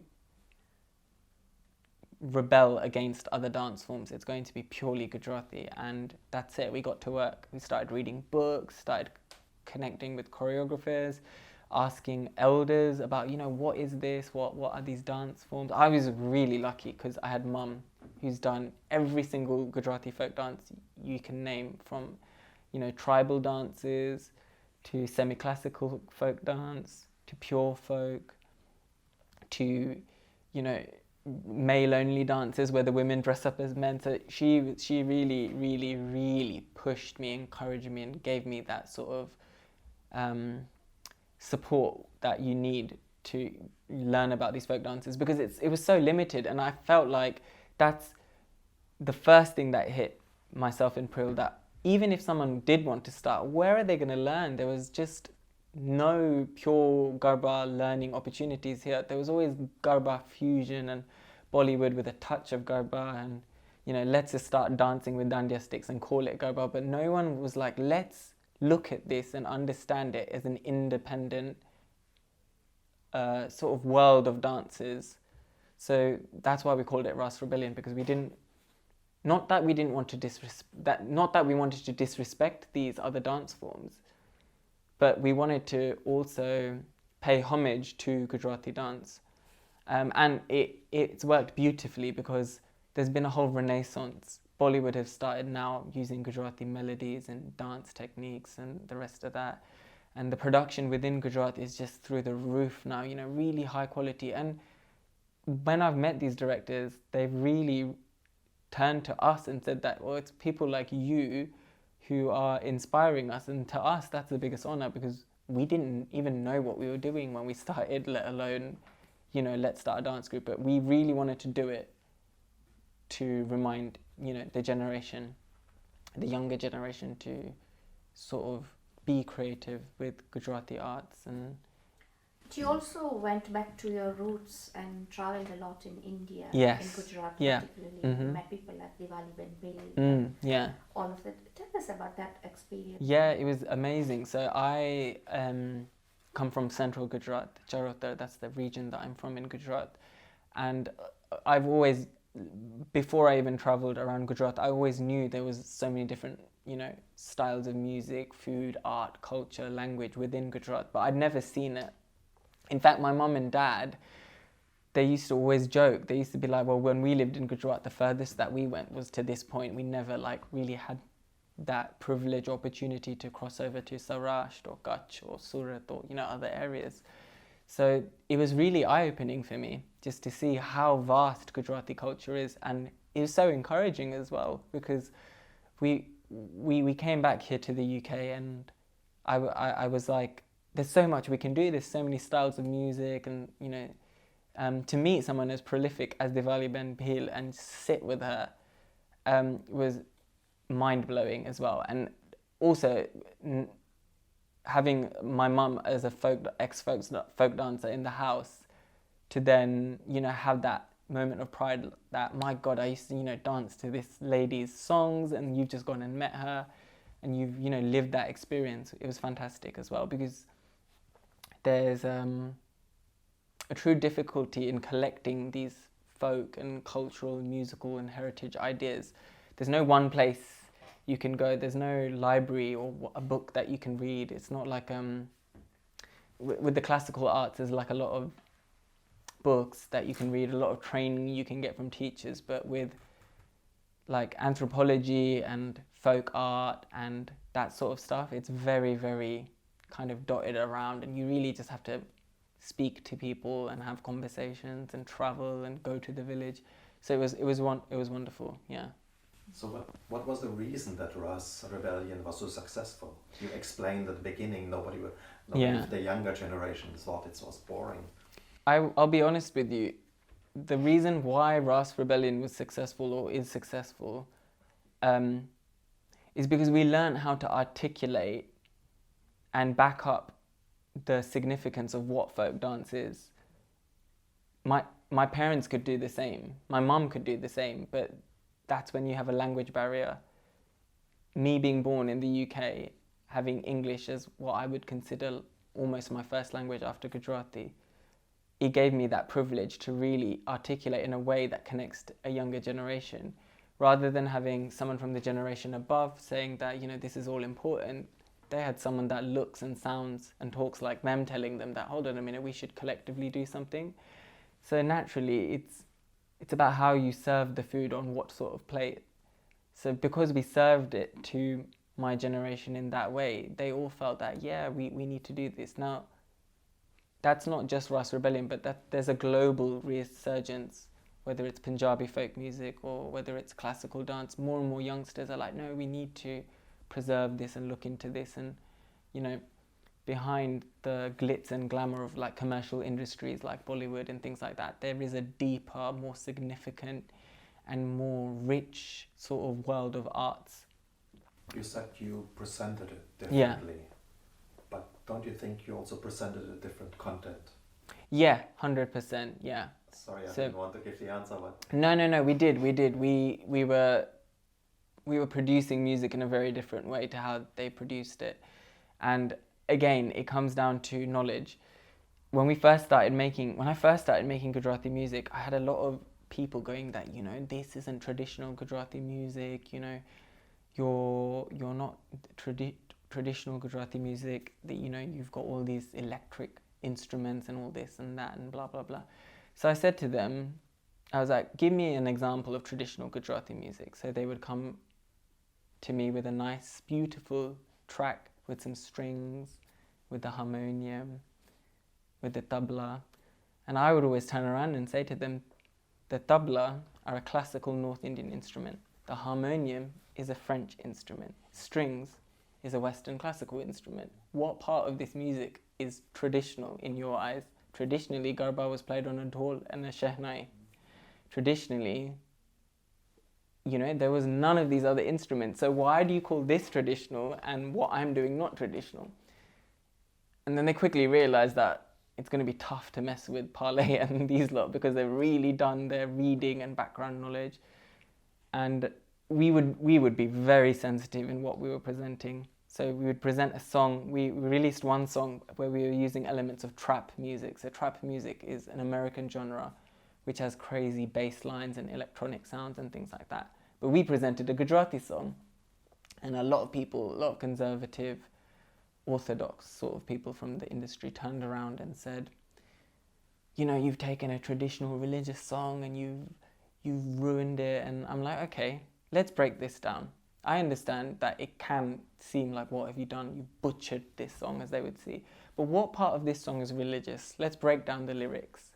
rebel against other dance forms. It's going to be purely Gujarati, and that's it. We got to work. We started reading books, started connecting with choreographers, asking elders about, you know, what is this? What are these dance forms? I was really lucky because I had mum who's done every single Gujarati folk dance you can name, from, you know, tribal dances to semi-classical folk dance, to pure folk, to, you know, male-only dances where the women dress up as men. So she really, really, really pushed me, encouraged me, and gave me that sort of support that you need to learn about these folk dances, because it was so limited. And I felt like that's the first thing that hit myself in Parle, that even if someone did want to start, where are they going to learn? There was just no pure Garba learning opportunities here. There was always Garba fusion and Bollywood with a touch of Garba, and, you know, let's just start dancing with dandiya sticks and call it Garba. But no one was like, let's look at this and understand it as an independent sort of world of dances. So that's why we called it Ras Rebellion, because we didn't, not that we wanted to disrespect these other dance forms, but we wanted to also pay homage to Gujarati dance. And it's worked beautifully, because there's been a whole renaissance. Bollywood have started now using Gujarati melodies and dance techniques and the rest of that. And the production within Gujarat is just through the roof now, you know, really high quality. And when I've met these directors, they've really turned to us and said that, well, it's people like you who are inspiring us. And to us, that's the biggest honor, because we didn't even know what we were doing when we started, let alone, you know, let's start a dance group. But we really wanted to do it to remind, you know, the younger generation, to sort of be creative with Gujarati arts. And you also went back to your roots and traveled a lot in India, yes, in Gujarat yeah, particularly. Met people like Diwali Bill, yeah, all of that. Tell us about that experience. yeah, it was amazing. So I come from central Gujarat, Charotar, that's the region that I'm from in Gujarat. And I've always, before I even traveled around Gujarat, I always knew there was so many different, you know, styles of music, food, art, culture, language within Gujarat, but I'd never seen it. In fact, my mum and dad, they used to always joke. They used to be like, well, when we lived in Gujarat, the furthest that we went was to this point. We never like really had that privilege, opportunity to cross over to Saurashtra or Kutch or Surat or, you know, other areas. So it was really eye-opening for me just to see how vast Gujarati culture is. And it was so encouraging as well, because we came back here to the UK, and I was like, there's so much we can do. There's so many styles of music, and, you know, to meet someone as prolific as Diwali Patel and sit with her was mind-blowing as well. And also having my mum as a folk dancer in the house, to then, you know, have that moment of pride that, my God, I used to, you know, dance to this lady's songs, and you've just gone and met her and you've, you know, lived that experience. It was fantastic as well, because there's a true difficulty in collecting these folk and cultural, musical and heritage ideas. There's no one place you can go. There's no library or a book that you can read. It's not like with the classical arts, there's like a lot of books that you can read, a lot of training you can get from teachers. But with like anthropology and folk art and that sort of stuff, it's very, very kind of dotted around, and you really just have to speak to people and have conversations and travel and go to the village. So it was wonderful, yeah. So what was the reason that Ras Rebellion was so successful? You explained at the beginning nobody of the younger generation thought it was boring. I'll be honest with you, the reason why Ras Rebellion was successful, or is successful, is because we learned how to articulate and back up the significance of what folk dance is. My parents could do the same, my mum could do the same, but that's when you have a language barrier. Me being born in the UK, having English as what I would consider almost my first language after Gujarati, it gave me that privilege to really articulate in a way that connects to a younger generation, rather than having someone from the generation above saying that, you know, this is all important. They had someone that looks and sounds and talks like them telling them that, hold on a minute, we should collectively do something. So naturally, it's about how you serve the food on what sort of plate. So because we served it to my generation in that way, they all felt that, yeah, we need to do this. Now, that's not just Ras Rebellion, but that there's a global resurgence, whether it's Punjabi folk music or whether it's classical dance. More and more youngsters are like, no, we need to preserve this and look into this. And, you know, behind the glitz and glamour of like commercial industries like Bollywood and things like that, there is a deeper, more significant and more rich sort of world of arts. You said you presented it differently, but don't you think you also presented a different content? Yeah, 100%, yeah. Sorry, I didn't want to give the answer, but... No, we did. We were producing music in a very different way to how they produced it. And again, it comes down to knowledge. When I first started making Gujarati music, I had a lot of people going that, you know, this isn't traditional Gujarati music, you know, you're not traditional Gujarati music, that, you know, you've got all these electric instruments and all this and that and blah, blah, blah. So I said to them, I was like, give me an example of traditional Gujarati music. So they would come to me with a nice, beautiful track with some strings, with the harmonium, with the tabla. And I would always turn around and say to them, the tabla are a classical North Indian instrument. The harmonium is a French instrument. Strings is a Western classical instrument. What part of this music is traditional in your eyes? Traditionally, Garba was played on a dhol and a shehnai. Traditionally, there was none of these other instruments. So why do you call this traditional and what I'm doing not traditional? And then they quickly realized that it's going to be tough to mess with Parle and these lot because they've really done their reading and background knowledge. And we would be very sensitive in what we were presenting. So we would present a song. We released one song where we were using elements of trap music. So trap music is an American genre which has crazy bass lines and electronic sounds and things like that. But we presented a Gujarati song, and a lot of conservative, orthodox sort of people from the industry turned around and said, you've taken a traditional religious song and you've ruined it. And I'm like, okay, let's break this down. I understand that it can seem like, what have you done? You butchered this song, as they would see. But what part of this song is religious? Let's break down the lyrics.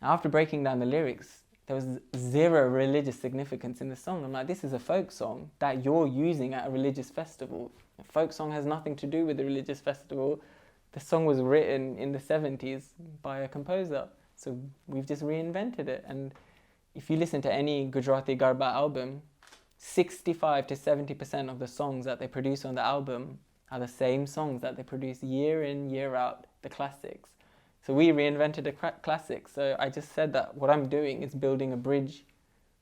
After breaking down the lyrics, there was zero religious significance in the song. I'm like, this is a folk song that you're using at a religious festival. A folk song has nothing to do with the religious festival. The song was written in the 70s by a composer. So we've just reinvented it. And if you listen to any Gujarati Garba album, 65 to 70% of the songs that they produce on the album are the same songs that they produce year in, year out, the classics. So we reinvented a classic. So I just said that what I'm doing is building a bridge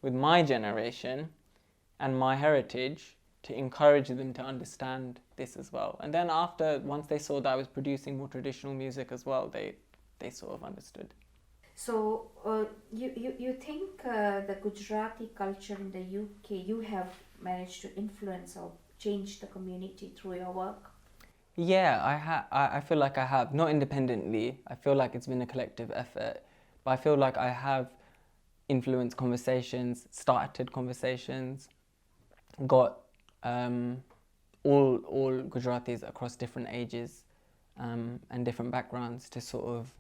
with my generation and my heritage to encourage them to understand this as well. And then once they saw that I was producing more traditional music as well, they sort of understood. So you think the Gujarati culture in the UK, you have managed to influence or change the community through your work? Yeah, I feel like I have, not independently. I feel like it's been a collective effort, but I feel like I have influenced conversations, started conversations, got all Gujaratis across different ages and different backgrounds to sort of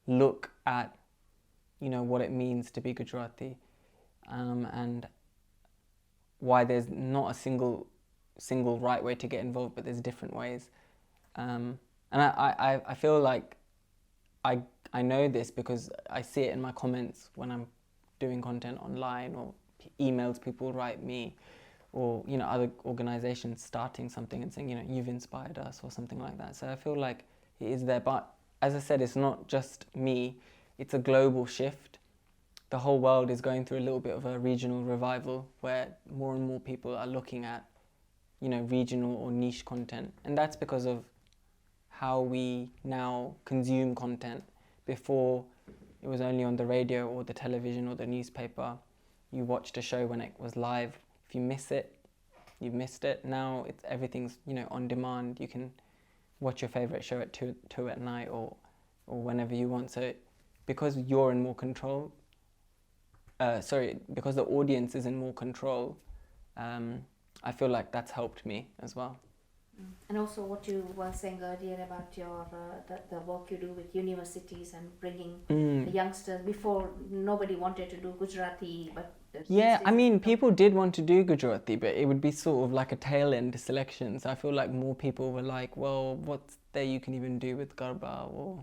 look at, what it means to be Gujarati and why there's not a single right way to get involved, but there's different ways. And I feel like I know this because I see it in my comments when I'm doing content online or emails people write me, or other organizations starting something and saying, you've inspired us or something like that. So I feel like it is there. But as I said, it's not just me, it's a global shift. The whole world is going through a little bit of a regional revival where more and more people are looking at regional or niche content. And that's because of how we now consume content. Before, it was only on the radio or the television or the newspaper. You watched a show when it was live. If you miss it, you've missed it. Now everything's on demand. You can watch your favorite show at 2 at night or whenever you want. So because you're in more control, because the audience is in more control, I feel like that's helped me as well. And also what you were saying earlier about your the work you do with universities and bringing the youngsters. Before, nobody wanted to do Gujarati, but people did want to do Gujarati, but it would be sort of like a tail end selection. So I feel like more people were like, well, what's there you can even do with Garba? Or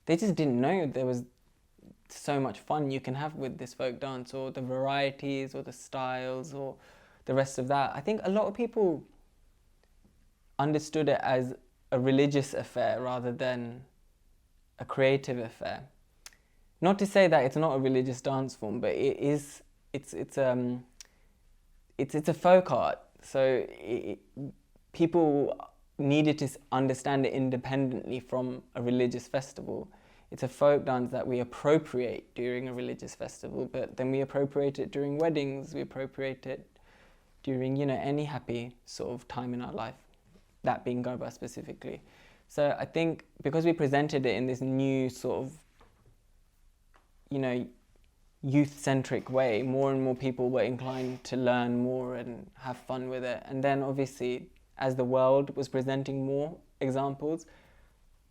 they just didn't know there was so much fun you can have with this folk dance, or the varieties, or the styles, or the rest of that. I think a lot of people understood it as a religious affair rather than a creative affair. Not to say that it's not a religious dance form, but it is. It's a folk art. So people needed to understand it independently from a religious festival. It's a folk dance that we appropriate during a religious festival, but then we appropriate it during weddings. We appropriate it during any happy sort of time in our life. That being Garba specifically. So I think because we presented it in this new sort of, youth-centric way, more and more people were inclined to learn more and have fun with it. And then obviously, as the world was presenting more examples,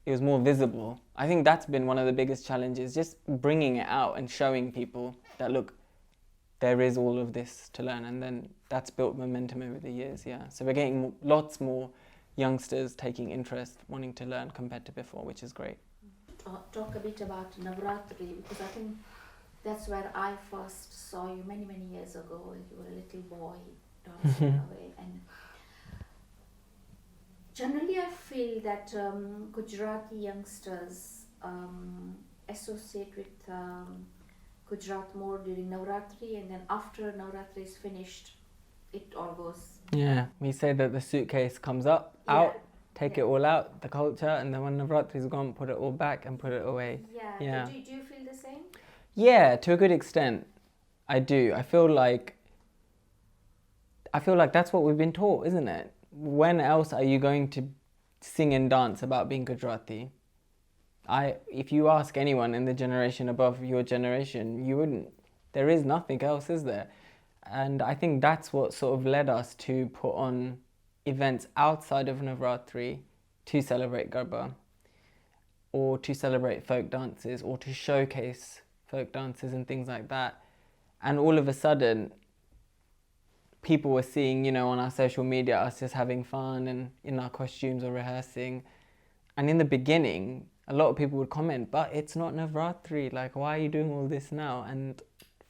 it was more visible. I think that's been one of the biggest challenges, just bringing it out and showing people that, look, there is all of this to learn. And then that's built momentum over the years, yeah. So we're getting lots more youngsters taking interest, wanting to learn compared to before, which is great. Talk a bit about Navratri, because I think that's where I first saw you many, many years ago. You were a little boy dancing away. And generally I feel that Gujarati youngsters associate with Gujarat more during Navratri, and then after Navratri is finished, it all goes. Yeah, we say that the suitcase comes up, out, take it all out, the culture, and then when Navratri is gone, put it all back and put it away. Yeah. Do you feel the same? Yeah, to a good extent, I do. I feel like that's what we've been taught, isn't it? When else are you going to sing and dance about being Gujarati? If you ask anyone in the generation above your generation, you wouldn't. There is nothing else, is there? And I think that's what sort of led us to put on events outside of Navratri to celebrate Garba, or to celebrate folk dances, or to showcase folk dances and things like that. And all of a sudden, people were seeing, on our social media, us just having fun and in our costumes or rehearsing. And in the beginning, a lot of people would comment, but it's not Navratri, like, why are you doing all this now? And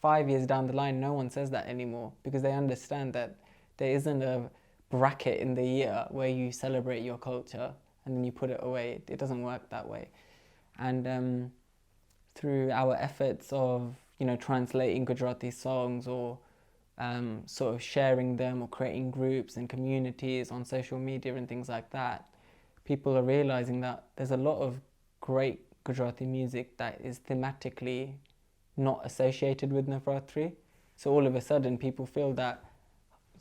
5 years down the line, no one says that anymore, because they understand that there isn't a bracket in the year where you celebrate your culture and then you put it away. It doesn't work that way. And through our efforts of, translating Gujarati songs, or sort of sharing them, or creating groups and communities on social media and things like that, people are realizing that there's a lot of great Gujarati music that is thematically not associated with Navratri. So all of a sudden people feel that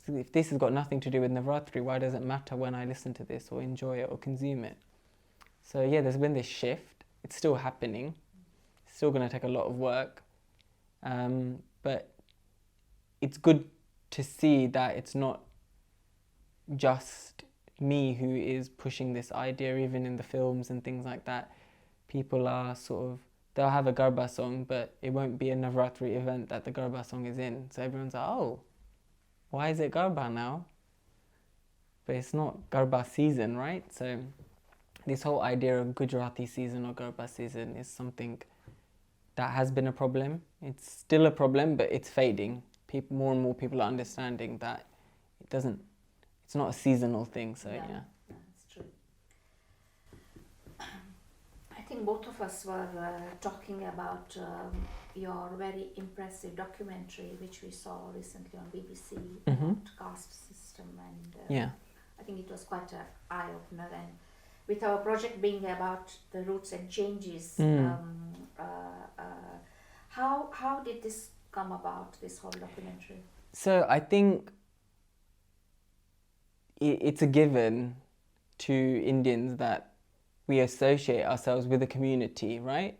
if this has got nothing to do with Navratri, why does it matter when I listen to this or enjoy it or consume it? So yeah, there's been this shift. It's still happening. It's still going to take a lot of work. But it's good to see that it's not just me who is pushing this idea, even in the films and things like that. People are they'll have a Garba song, but it won't be a Navratri event that the Garba song is in. So everyone's like, oh, why is it Garba now? But it's not Garba season, right? So this whole idea of Gujarati season or Garba season is something that has been a problem. It's still a problem, but it's fading. More and more people are understanding that it's not a seasonal thing, so yeah. That's true. I think both of us were talking about your very impressive documentary, which we saw recently on BBC, about caste system, and I think it was quite an eye-opener. And with our project being about the roots and changes, how did this come about, this whole documentary? So I think it's a given to Indians that we associate ourselves with a community, right?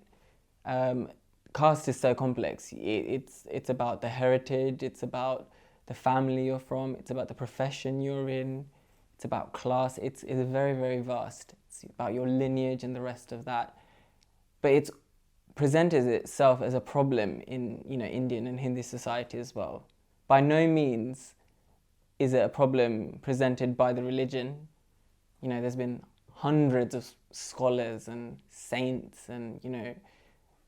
Caste is so complex. It's about the heritage, it's about the family you're from, it's about the profession you're in, it's about class. It's very, very vast. It's about your lineage and the rest of that. But it's presented itself as a problem in Indian and Hindi society as well. By no means is it a problem presented by the religion. There's been hundreds of scholars and saints and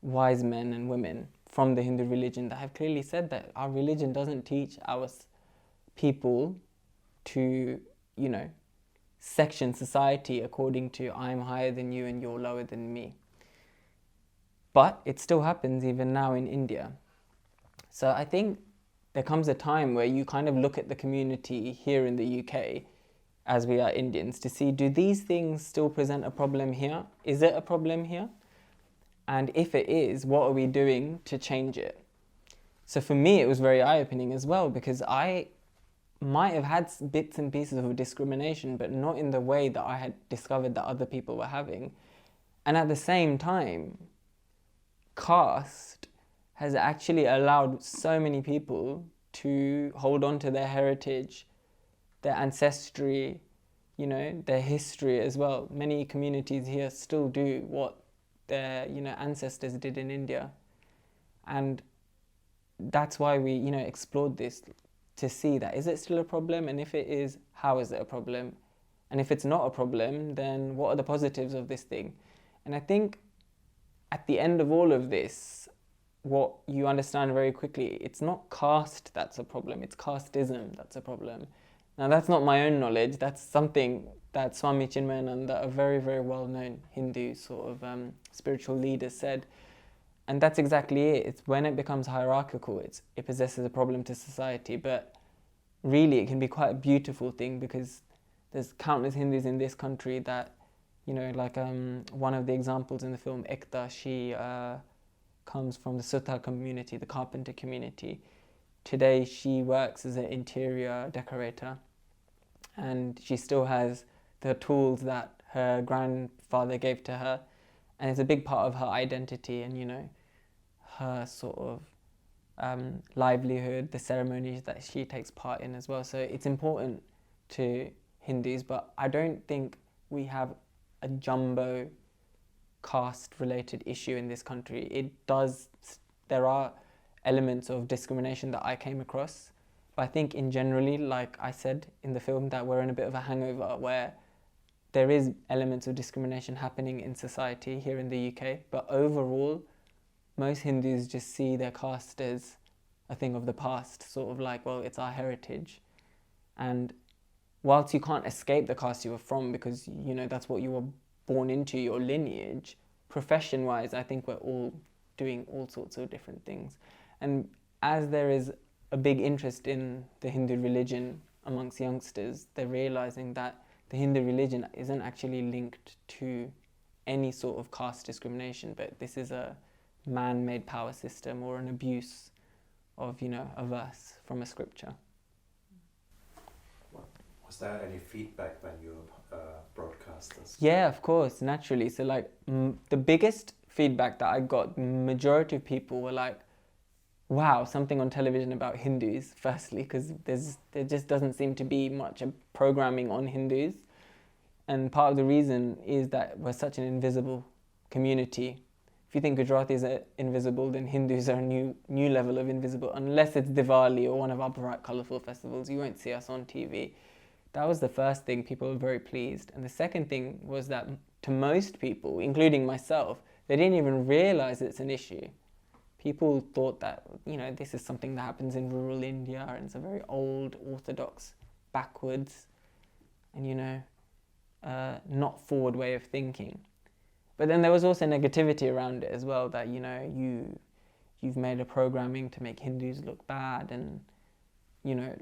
wise men and women from the Hindu religion that have clearly said that our religion doesn't teach our people to section society according to I'm higher than you and you're lower than me. But it still happens even now in India. So I think there comes a time where you kind of look at the community here in the UK, as we are Indians, to see, do these things still present a problem here? Is it a problem here? And if it is, what are we doing to change it? So for me, it was very eye-opening as well, because I might have had bits and pieces of discrimination, but not in the way that I had discovered that other people were having. And at the same time, caste has actually allowed so many people to hold on to their heritage, their ancestry, you know, their history as well. Many communities here still do what their, you know, ancestors did in India. And that's why we, you know, explored this, to see that, is it still a problem? And if it is, how is it a problem? And if it's not a problem, then what are the positives of this thing? And I think at the end of all of this, what you understand very quickly, it's not caste that's a problem, it's casteism that's a problem. Now, that's not my own knowledge, that's something that Swami Chinmayananda, a very, very well-known Hindu sort of spiritual leader, said. And that's exactly it. It's when it becomes hierarchical, it possesses a problem to society. But really, it can be quite a beautiful thing, because there's countless Hindus in this country that, you know, like one of the examples in the film, Ekta, she comes from the Suthar community, the carpenter community. Today, she works as an interior decorator, and she still has the tools that her grandfather gave to her, and it's a big part of her identity and, you know, her sort of livelihood, the ceremonies that she takes part in as well. So it's important to Hindus, but I don't think we have a jumbo caste related issue in this country. There are elements of discrimination that I came across, but I think in generally, like I said in the film, that we're in a bit of a hangover where there is elements of discrimination happening in society here in the UK, but overall, most Hindus just see their caste as a thing of the past, sort of like, well, it's our heritage. And whilst you can't escape the caste you were from, because, you know, that's what you were born into, your lineage, profession-wise, I think we're all doing all sorts of different things. And as there is a big interest in the Hindu religion amongst youngsters, they're realizing that the Hindu religion isn't actually linked to any sort of caste discrimination, but this is a man-made power system or an abuse of, you know, a verse from a scripture. Was there any feedback when you broadcast this? Yeah, of course, naturally. So like the biggest feedback that I got, majority of people were like, wow, something on television about Hindus, firstly, because there just doesn't seem to be much programming on Hindus. And part of the reason is that we're such an invisible community. If you think Gujaratis are invisible, then Hindus are a new level of invisible. Unless it's Diwali or one of our bright, colourful festivals, you won't see us on TV. That was the first thing. People were very pleased. And the second thing was that to most people, including myself, they didn't even realise it's an issue. People thought that, you know, this is something that happens in rural India and it's a very old, orthodox, backwards, and, you know, not forward way of thinking. But then there was also negativity around it as well, that, you know, you've made a programming to make Hindus look bad, and, you know,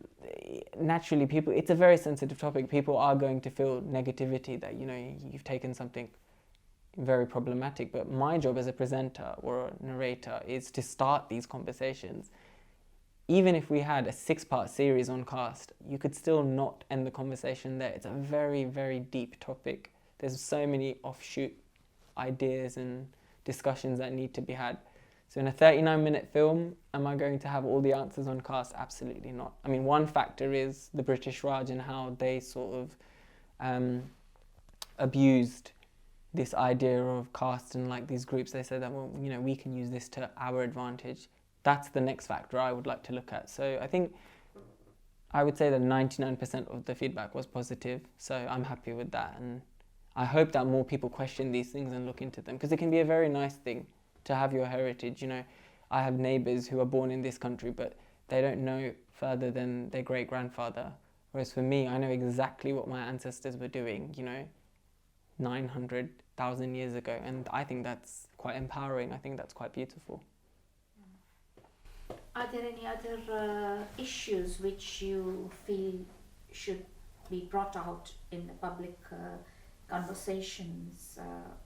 naturally people, it's a very sensitive topic. People are going to feel negativity that, you know, you've taken something very problematic. But my job as a presenter or a narrator is to start these conversations. Even if we had a 6-part series on caste, you could still not end the conversation there. It's a very, very deep topic. There's so many offshoot ideas and discussions that need to be had. So in a 39-minute film, am I going to have all the answers on caste? Absolutely not. I mean, one factor is the British Raj and how they sort of abused this idea of caste and like these groups. They said that, well, you know, we can use this to our advantage. That's the next factor I would like to look at. So I think I would say that 99% of the feedback was positive. So I'm happy with that. And I hope that more people question these things and look into them, because it can be a very nice thing to have your heritage. You know, I have neighbours who are born in this country, but they don't know further than their great-grandfather. Whereas for me, I know exactly what my ancestors were doing, you know, 900,000 years ago. And I think that's quite empowering. I think that's quite beautiful. Are there any other issues which you feel should be brought out in the public conversations?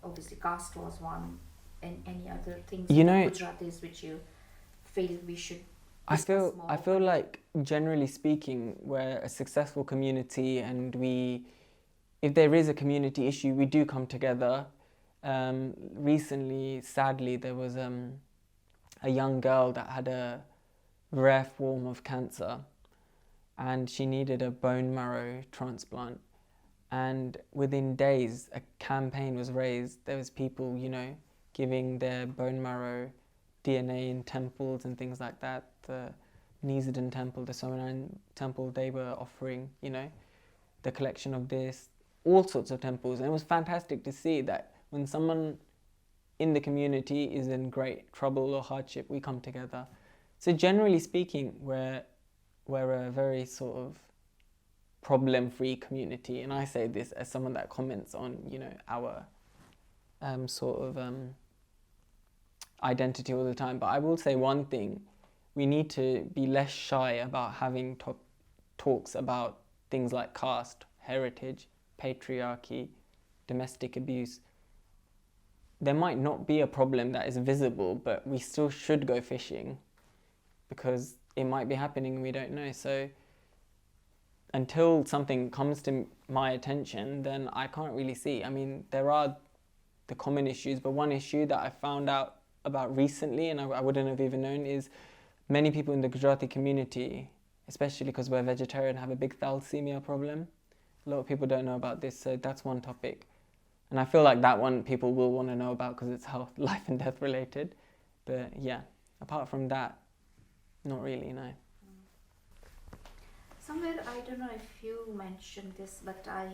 Obviously, caste was one, and any other things, you know, Gujaratis, which you feel we should I discuss more? feel like, generally speaking, we're a successful community, and if there is a community issue, we do come together. Recently, sadly, there was a young girl that had a rare form of cancer, and she needed a bone marrow transplant. And within days, a campaign was raised. There was people, giving their bone marrow DNA in temples and things like that. The Nizadan temple, the Somaran temple, they were offering, the collection of this, all sorts of temples. And it was fantastic to see that when someone in the community is in great trouble or hardship, we come together. So generally speaking, we're a very sort of problem-free community, and I say this as someone that comments on, our identity all the time. But I will say one thing: we need to be less shy about having talks about things like caste, heritage, patriarchy, domestic abuse. There might not be a problem that is visible, but we still should go fishing because it might be happening and we don't know. So until something comes to my attention, then I can't really see. I mean, there are the common issues, but one issue that I found out about recently, and I wouldn't have even known, is many people in the Gujarati community, especially because we're vegetarian, have a big thalassemia problem. A lot of people don't know about this, so that's one topic. And I feel like that one people will want to know about because it's health, life and death related. But yeah, apart from that, not really, no. Somewhere, I don't know if you mentioned this, but I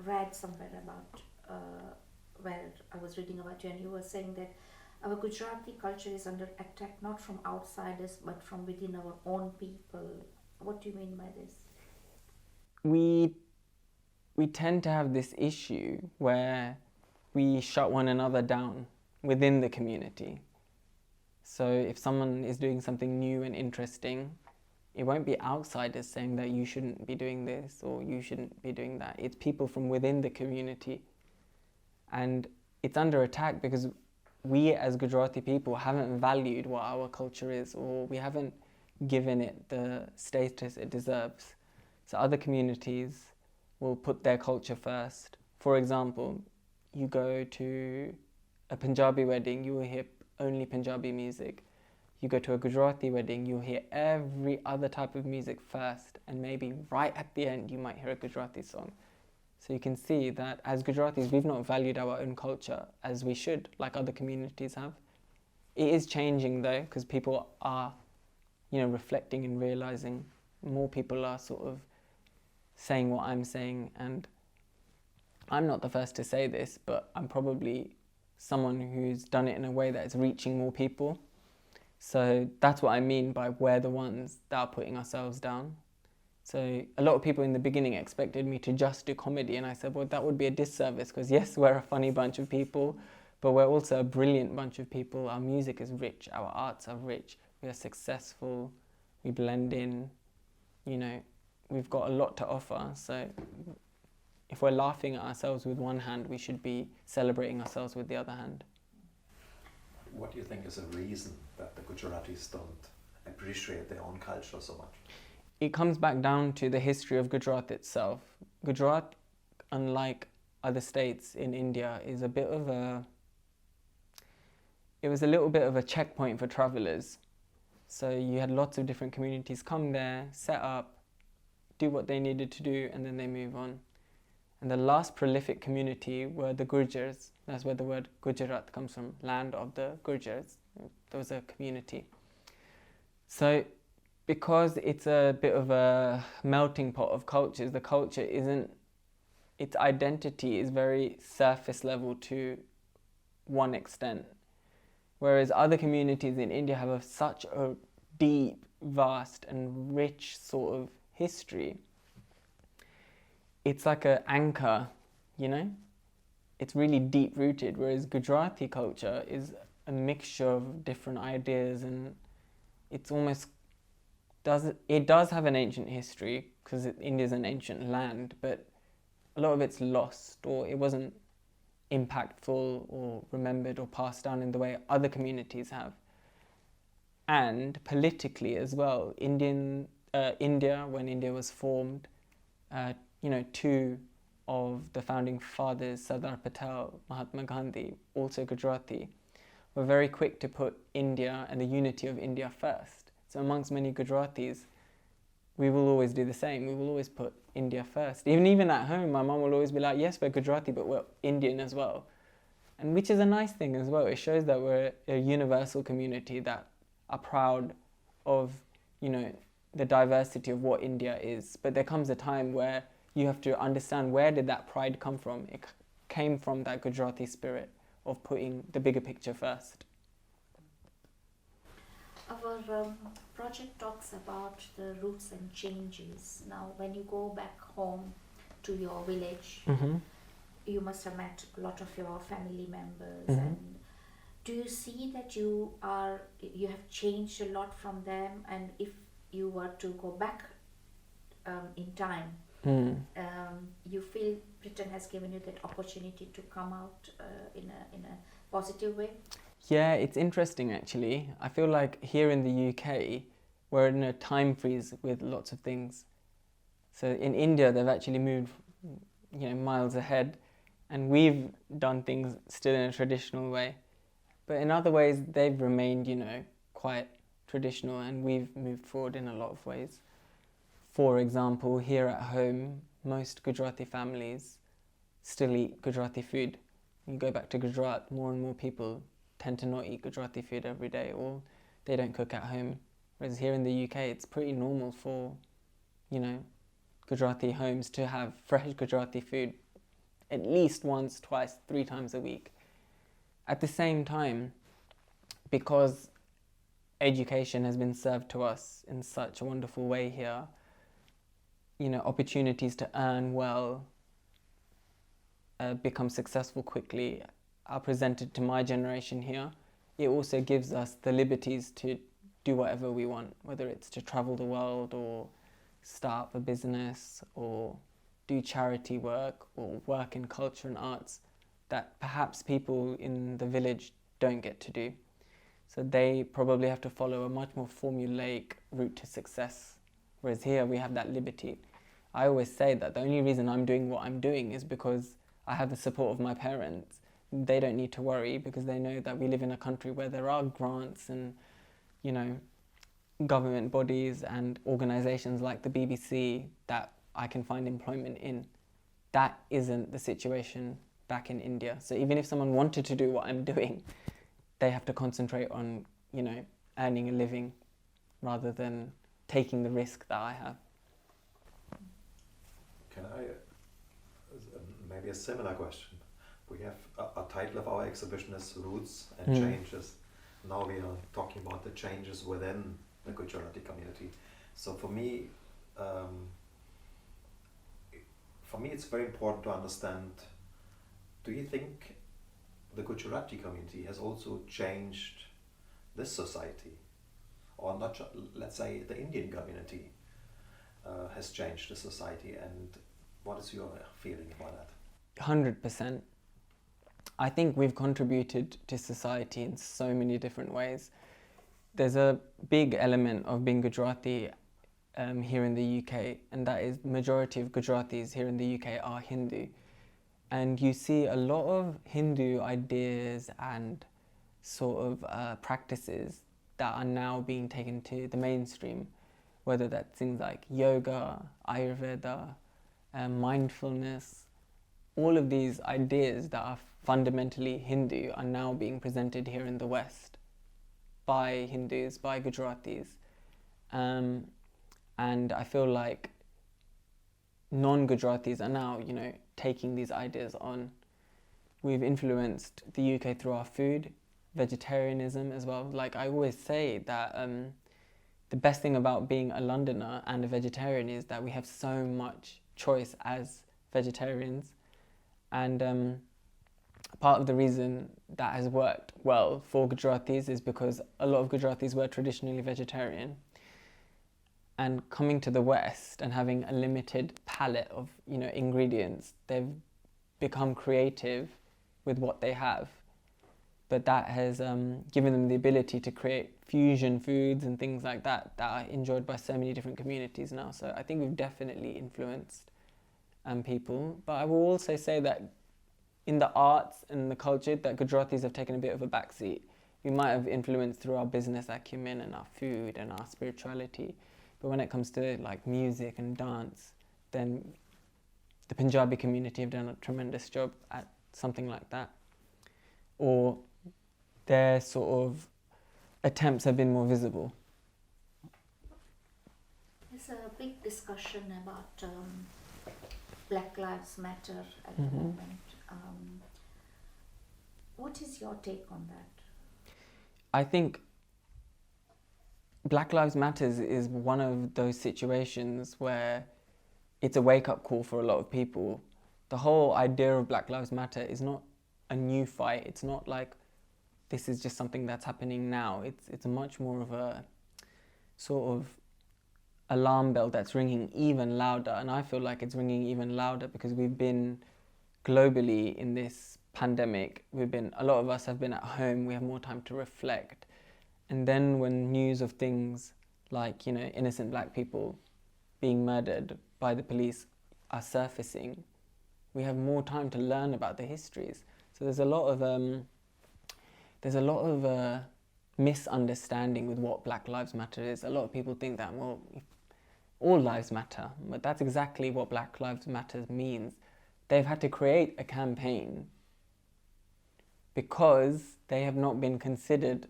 read somewhere about where I was reading about you, and you were saying that our Gujarati culture is under attack not from outsiders but from within our own people. What do you mean by this? We tend to have this issue where we shut one another down within the community. So if someone is doing something new and interesting, it won't be outsiders saying that you shouldn't be doing this or you shouldn't be doing that. It's people from within the community. And it's under attack because we as Gujarati people haven't valued what our culture is, or we haven't given it the status it deserves. So other communities will put their culture first. For example, you go to a Punjabi wedding, you will hear only Punjabi music. You go to a Gujarati wedding, you'll hear every other type of music first, and maybe right at the end you might hear a Gujarati song. So you can see that as Gujaratis, we've not valued our own culture as we should, like other communities have. It is changing though, because people are, reflecting and realizing. More people are sort of saying what I'm saying, and I'm not the first to say this, but I'm probably someone who's done it in a way that is reaching more people. So that's what I mean by we're the ones that are putting ourselves down. So a lot of people in the beginning expected me to just do comedy, and I said, well, that would be a disservice because yes, we're a funny bunch of people, but we're also a brilliant bunch of people. Our music is rich, our arts are rich, we are successful, we blend in, we've got a lot to offer. So if we're laughing at ourselves with one hand, we should be celebrating ourselves with the other hand. What do you think is a reason that the Gujaratis don't appreciate their own culture so much? It comes back down to the history of Gujarat itself. Gujarat, unlike other states in India, is it was a little bit of a checkpoint for travellers. So you had lots of different communities come there, set up, do what they needed to do, and then they move on. And the last prolific community were the Gurjars. That's where the word Gujarat comes from, land of the Gurjars. There was a community. So because it's a bit of a melting pot of cultures, the culture its identity is very surface level to one extent. Whereas other communities in India have such a deep, vast and rich sort of history. It's like an anchor, It's really deep rooted, whereas Gujarati culture is a mixture of different ideas, and it's almost it does have an ancient history because India is an ancient land, but a lot of it's lost, or it wasn't impactful or remembered or passed down in the way other communities have. And politically as well, India, when India was formed, two of the founding fathers, Sardar Patel, Mahatma Gandhi, also Gujarati, we're very quick to put India and the unity of India first. So amongst many Gujaratis, we will always do the same. We will always put India first. Even at home, my mum will always be like, yes, we're Gujarati, but we're Indian as well. And which is a nice thing as well. It shows that we're a universal community that are proud of, the diversity of what India is. But there comes a time where you have to understand, where did that pride come from? It came from that Gujarati spirit of putting the bigger picture first. Our project talks about the roots and changes. Now, when you go back home to your village, you must have met a lot of your family members. And do you see that you have changed a lot from them? And if you were to go back in time, you feel Britain has given you that opportunity to come out in a positive way? Yeah, it's interesting actually. I feel like here in the UK, we're in a time freeze with lots of things. So in India, they've actually moved, miles ahead, and we've done things still in a traditional way. But in other ways, they've remained, quite traditional, and we've moved forward in a lot of ways. For example, here at home, most Gujarati families still eat Gujarati food. You go back to Gujarat, more and more people tend to not eat Gujarati food every day, or they don't cook at home. Whereas here in the UK, it's pretty normal for, Gujarati homes to have fresh Gujarati food at least once, twice, 3 times a week. At the same time, because education has been served to us in such a wonderful way here, opportunities to earn well, become successful quickly are presented to my generation here. It also gives us the liberties to do whatever we want, whether it's to travel the world or start a business or do charity work or work in culture and arts that perhaps people in the village don't get to do. So they probably have to follow a much more formulaic route to success, whereas here we have that liberty. I always say that the only reason I'm doing what I'm doing is because I have the support of my parents. They don't need to worry because they know that we live in a country where there are grants and, government bodies and organisations like the BBC that I can find employment in. That isn't the situation back in India. So even if someone wanted to do what I'm doing, they have to concentrate on, earning a living rather than taking the risk that I have. Can I, maybe a similar question. We have a title of our exhibition is Roots and Changes. Now we are talking about the changes within the Gujarati community. So for me it's very important to understand, do you think the Gujarati community has also changed this society? Or not, let's say the Indian community has changed the society, and what is your feeling about that? 100%. I think we've contributed to society in so many different ways. There's a big element of being Gujarati here in the UK, and that is the majority of Gujaratis here in the UK are Hindu. And you see a lot of Hindu ideas and sort of practices that are now being taken to the mainstream, whether that's things like yoga, Ayurveda, mindfulness. All of these ideas that are fundamentally Hindu are now being presented here in the West by Hindus, by Gujaratis. And I feel like non-Gujaratis are now, taking these ideas on. We've influenced the UK through our food, vegetarianism as well. Like I always say that the best thing about being a Londoner and a vegetarian is that we have so much choice as vegetarians. And part of the reason that has worked well for Gujaratis is because a lot of Gujaratis were traditionally vegetarian. And coming to the West and having a limited palette of, ingredients, they've become creative with what they have. But that has given them the ability to create fusion foods and things like that that are enjoyed by so many different communities now. So I think we've definitely influenced people. But I will also say that in the arts and the culture, that Gujaratis have taken a bit of a backseat. We might have influence through our business acumen and our food and our spirituality, but when it comes to like music and dance, then the Punjabi community have done a tremendous job at something like that. Or their sort of attempts have been more visible. There's a big discussion about Black Lives Matter at the Mhm. moment. What is your take on that? I think Black Lives Matters is one of those situations where it's a wake-up call for a lot of people. The whole idea of Black Lives Matter is not a new fight. It's not like this is just something that's happening now. It's much more of a sort of alarm bell that's ringing even louder. And I feel like it's ringing even louder because we've been globally in this pandemic. A lot of us have been at home. We have more time to reflect. And then when news of things like, innocent black people being murdered by the police are surfacing, we have more time to learn about the histories. So there's a lot of misunderstanding with what Black Lives Matter is. A lot of people think that, well, all lives matter, but that's exactly what Black Lives Matter means. They've had to create a campaign because they have not been considered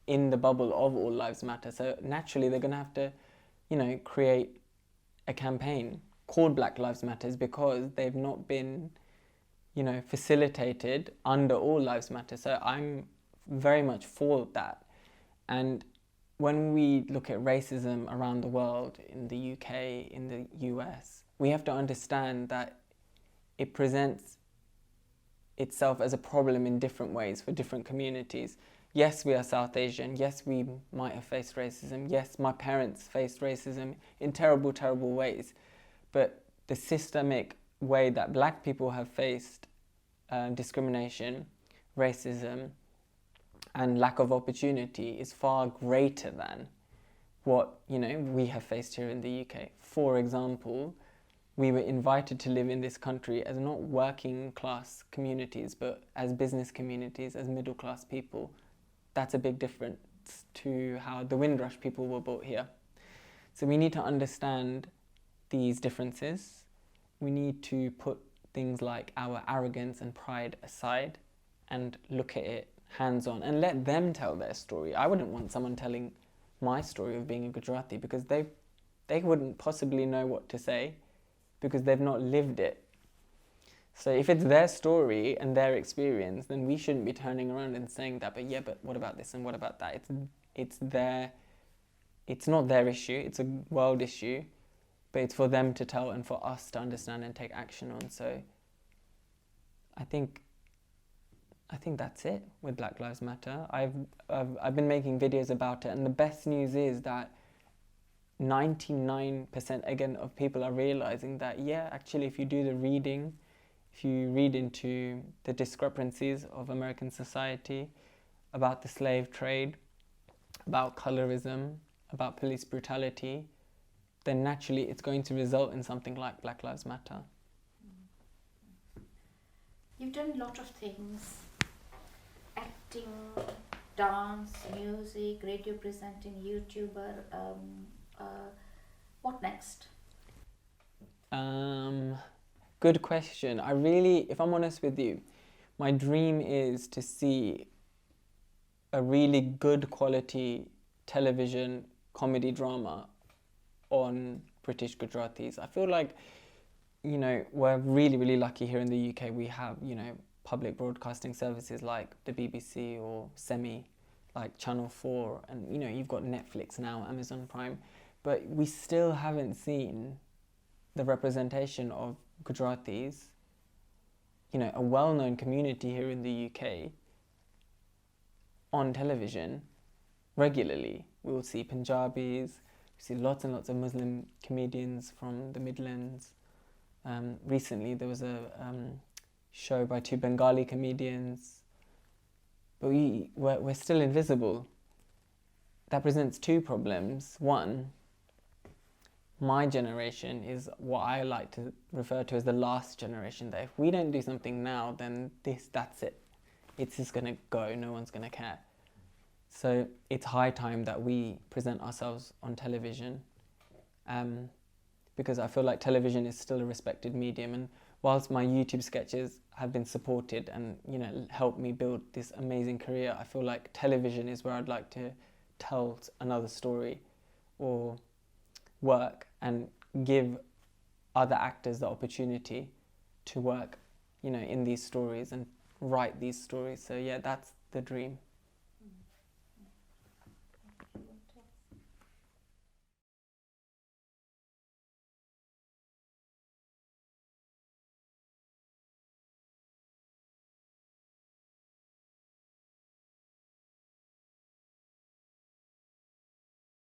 in the bubble of All Lives Matter. So naturally they're going to have to, create a campaign called Black Lives Matters because they've not been, facilitated under All Lives Matter. So I'm very much for that. And when we look at racism around the world, in the UK, in the US, we have to understand that it presents itself as a problem in different ways for different communities. Yes, we are South Asian. Yes, we might have faced racism. Yes, my parents faced racism in terrible, terrible ways. But the systemic way that black people have faced discrimination, racism, and lack of opportunity is far greater than what, we have faced here in the UK. For example, we were invited to live in this country as not working class communities, but as business communities, as middle class people. That's a big difference to how the Windrush people were brought here. So we need to understand these differences. We need to put things like our arrogance and pride aside and look at it hands-on and let them tell their story. I wouldn't want someone telling my story of being a Gujarati because they wouldn't possibly know what to say because they've not lived it. So if it's their story and their experience, then we shouldn't be turning around and saying that, but what about this and what about that? It's not their issue, it's a world issue, but it's for them to tell and for us to understand and take action on. So I think that's it with Black Lives Matter. I've been making videos about it, and the best news is that 99% again of people are realizing that, actually, if you do the reading, if you read into the discrepancies of American society about the slave trade, about colorism, about police brutality, then naturally it's going to result in something like Black Lives Matter. You've done a lot of things: acting, dance, music, radio presenting, YouTuber. What next? Good question. If I'm honest with you, my dream is to see a really good quality television comedy drama on British Gujaratis. I feel like, we're really, really lucky here in the UK. We have, public broadcasting services like the BBC or Semi, like Channel 4, and, you've got Netflix now, Amazon Prime, but we still haven't seen the representation of Gujaratis, a well-known community here in the UK, on television regularly. We will see Punjabis, we see lots and lots of Muslim comedians from the Midlands. Recently there was a show by 2 Bengali comedians, but we're still invisible. That presents 2 problems. One, my generation is what I like to refer to as the last generation, that if we don't do something now, then that's it. It's just going to go, no one's going to care. So it's high time that we present ourselves on television, because I feel like television is still a respected medium. And whilst my YouTube sketches have been supported and, you know, helped me build this amazing career, I feel like television is where I'd like to tell another story or work and give other actors the opportunity to work, you know, in these stories and write these stories. So yeah, that's the dream.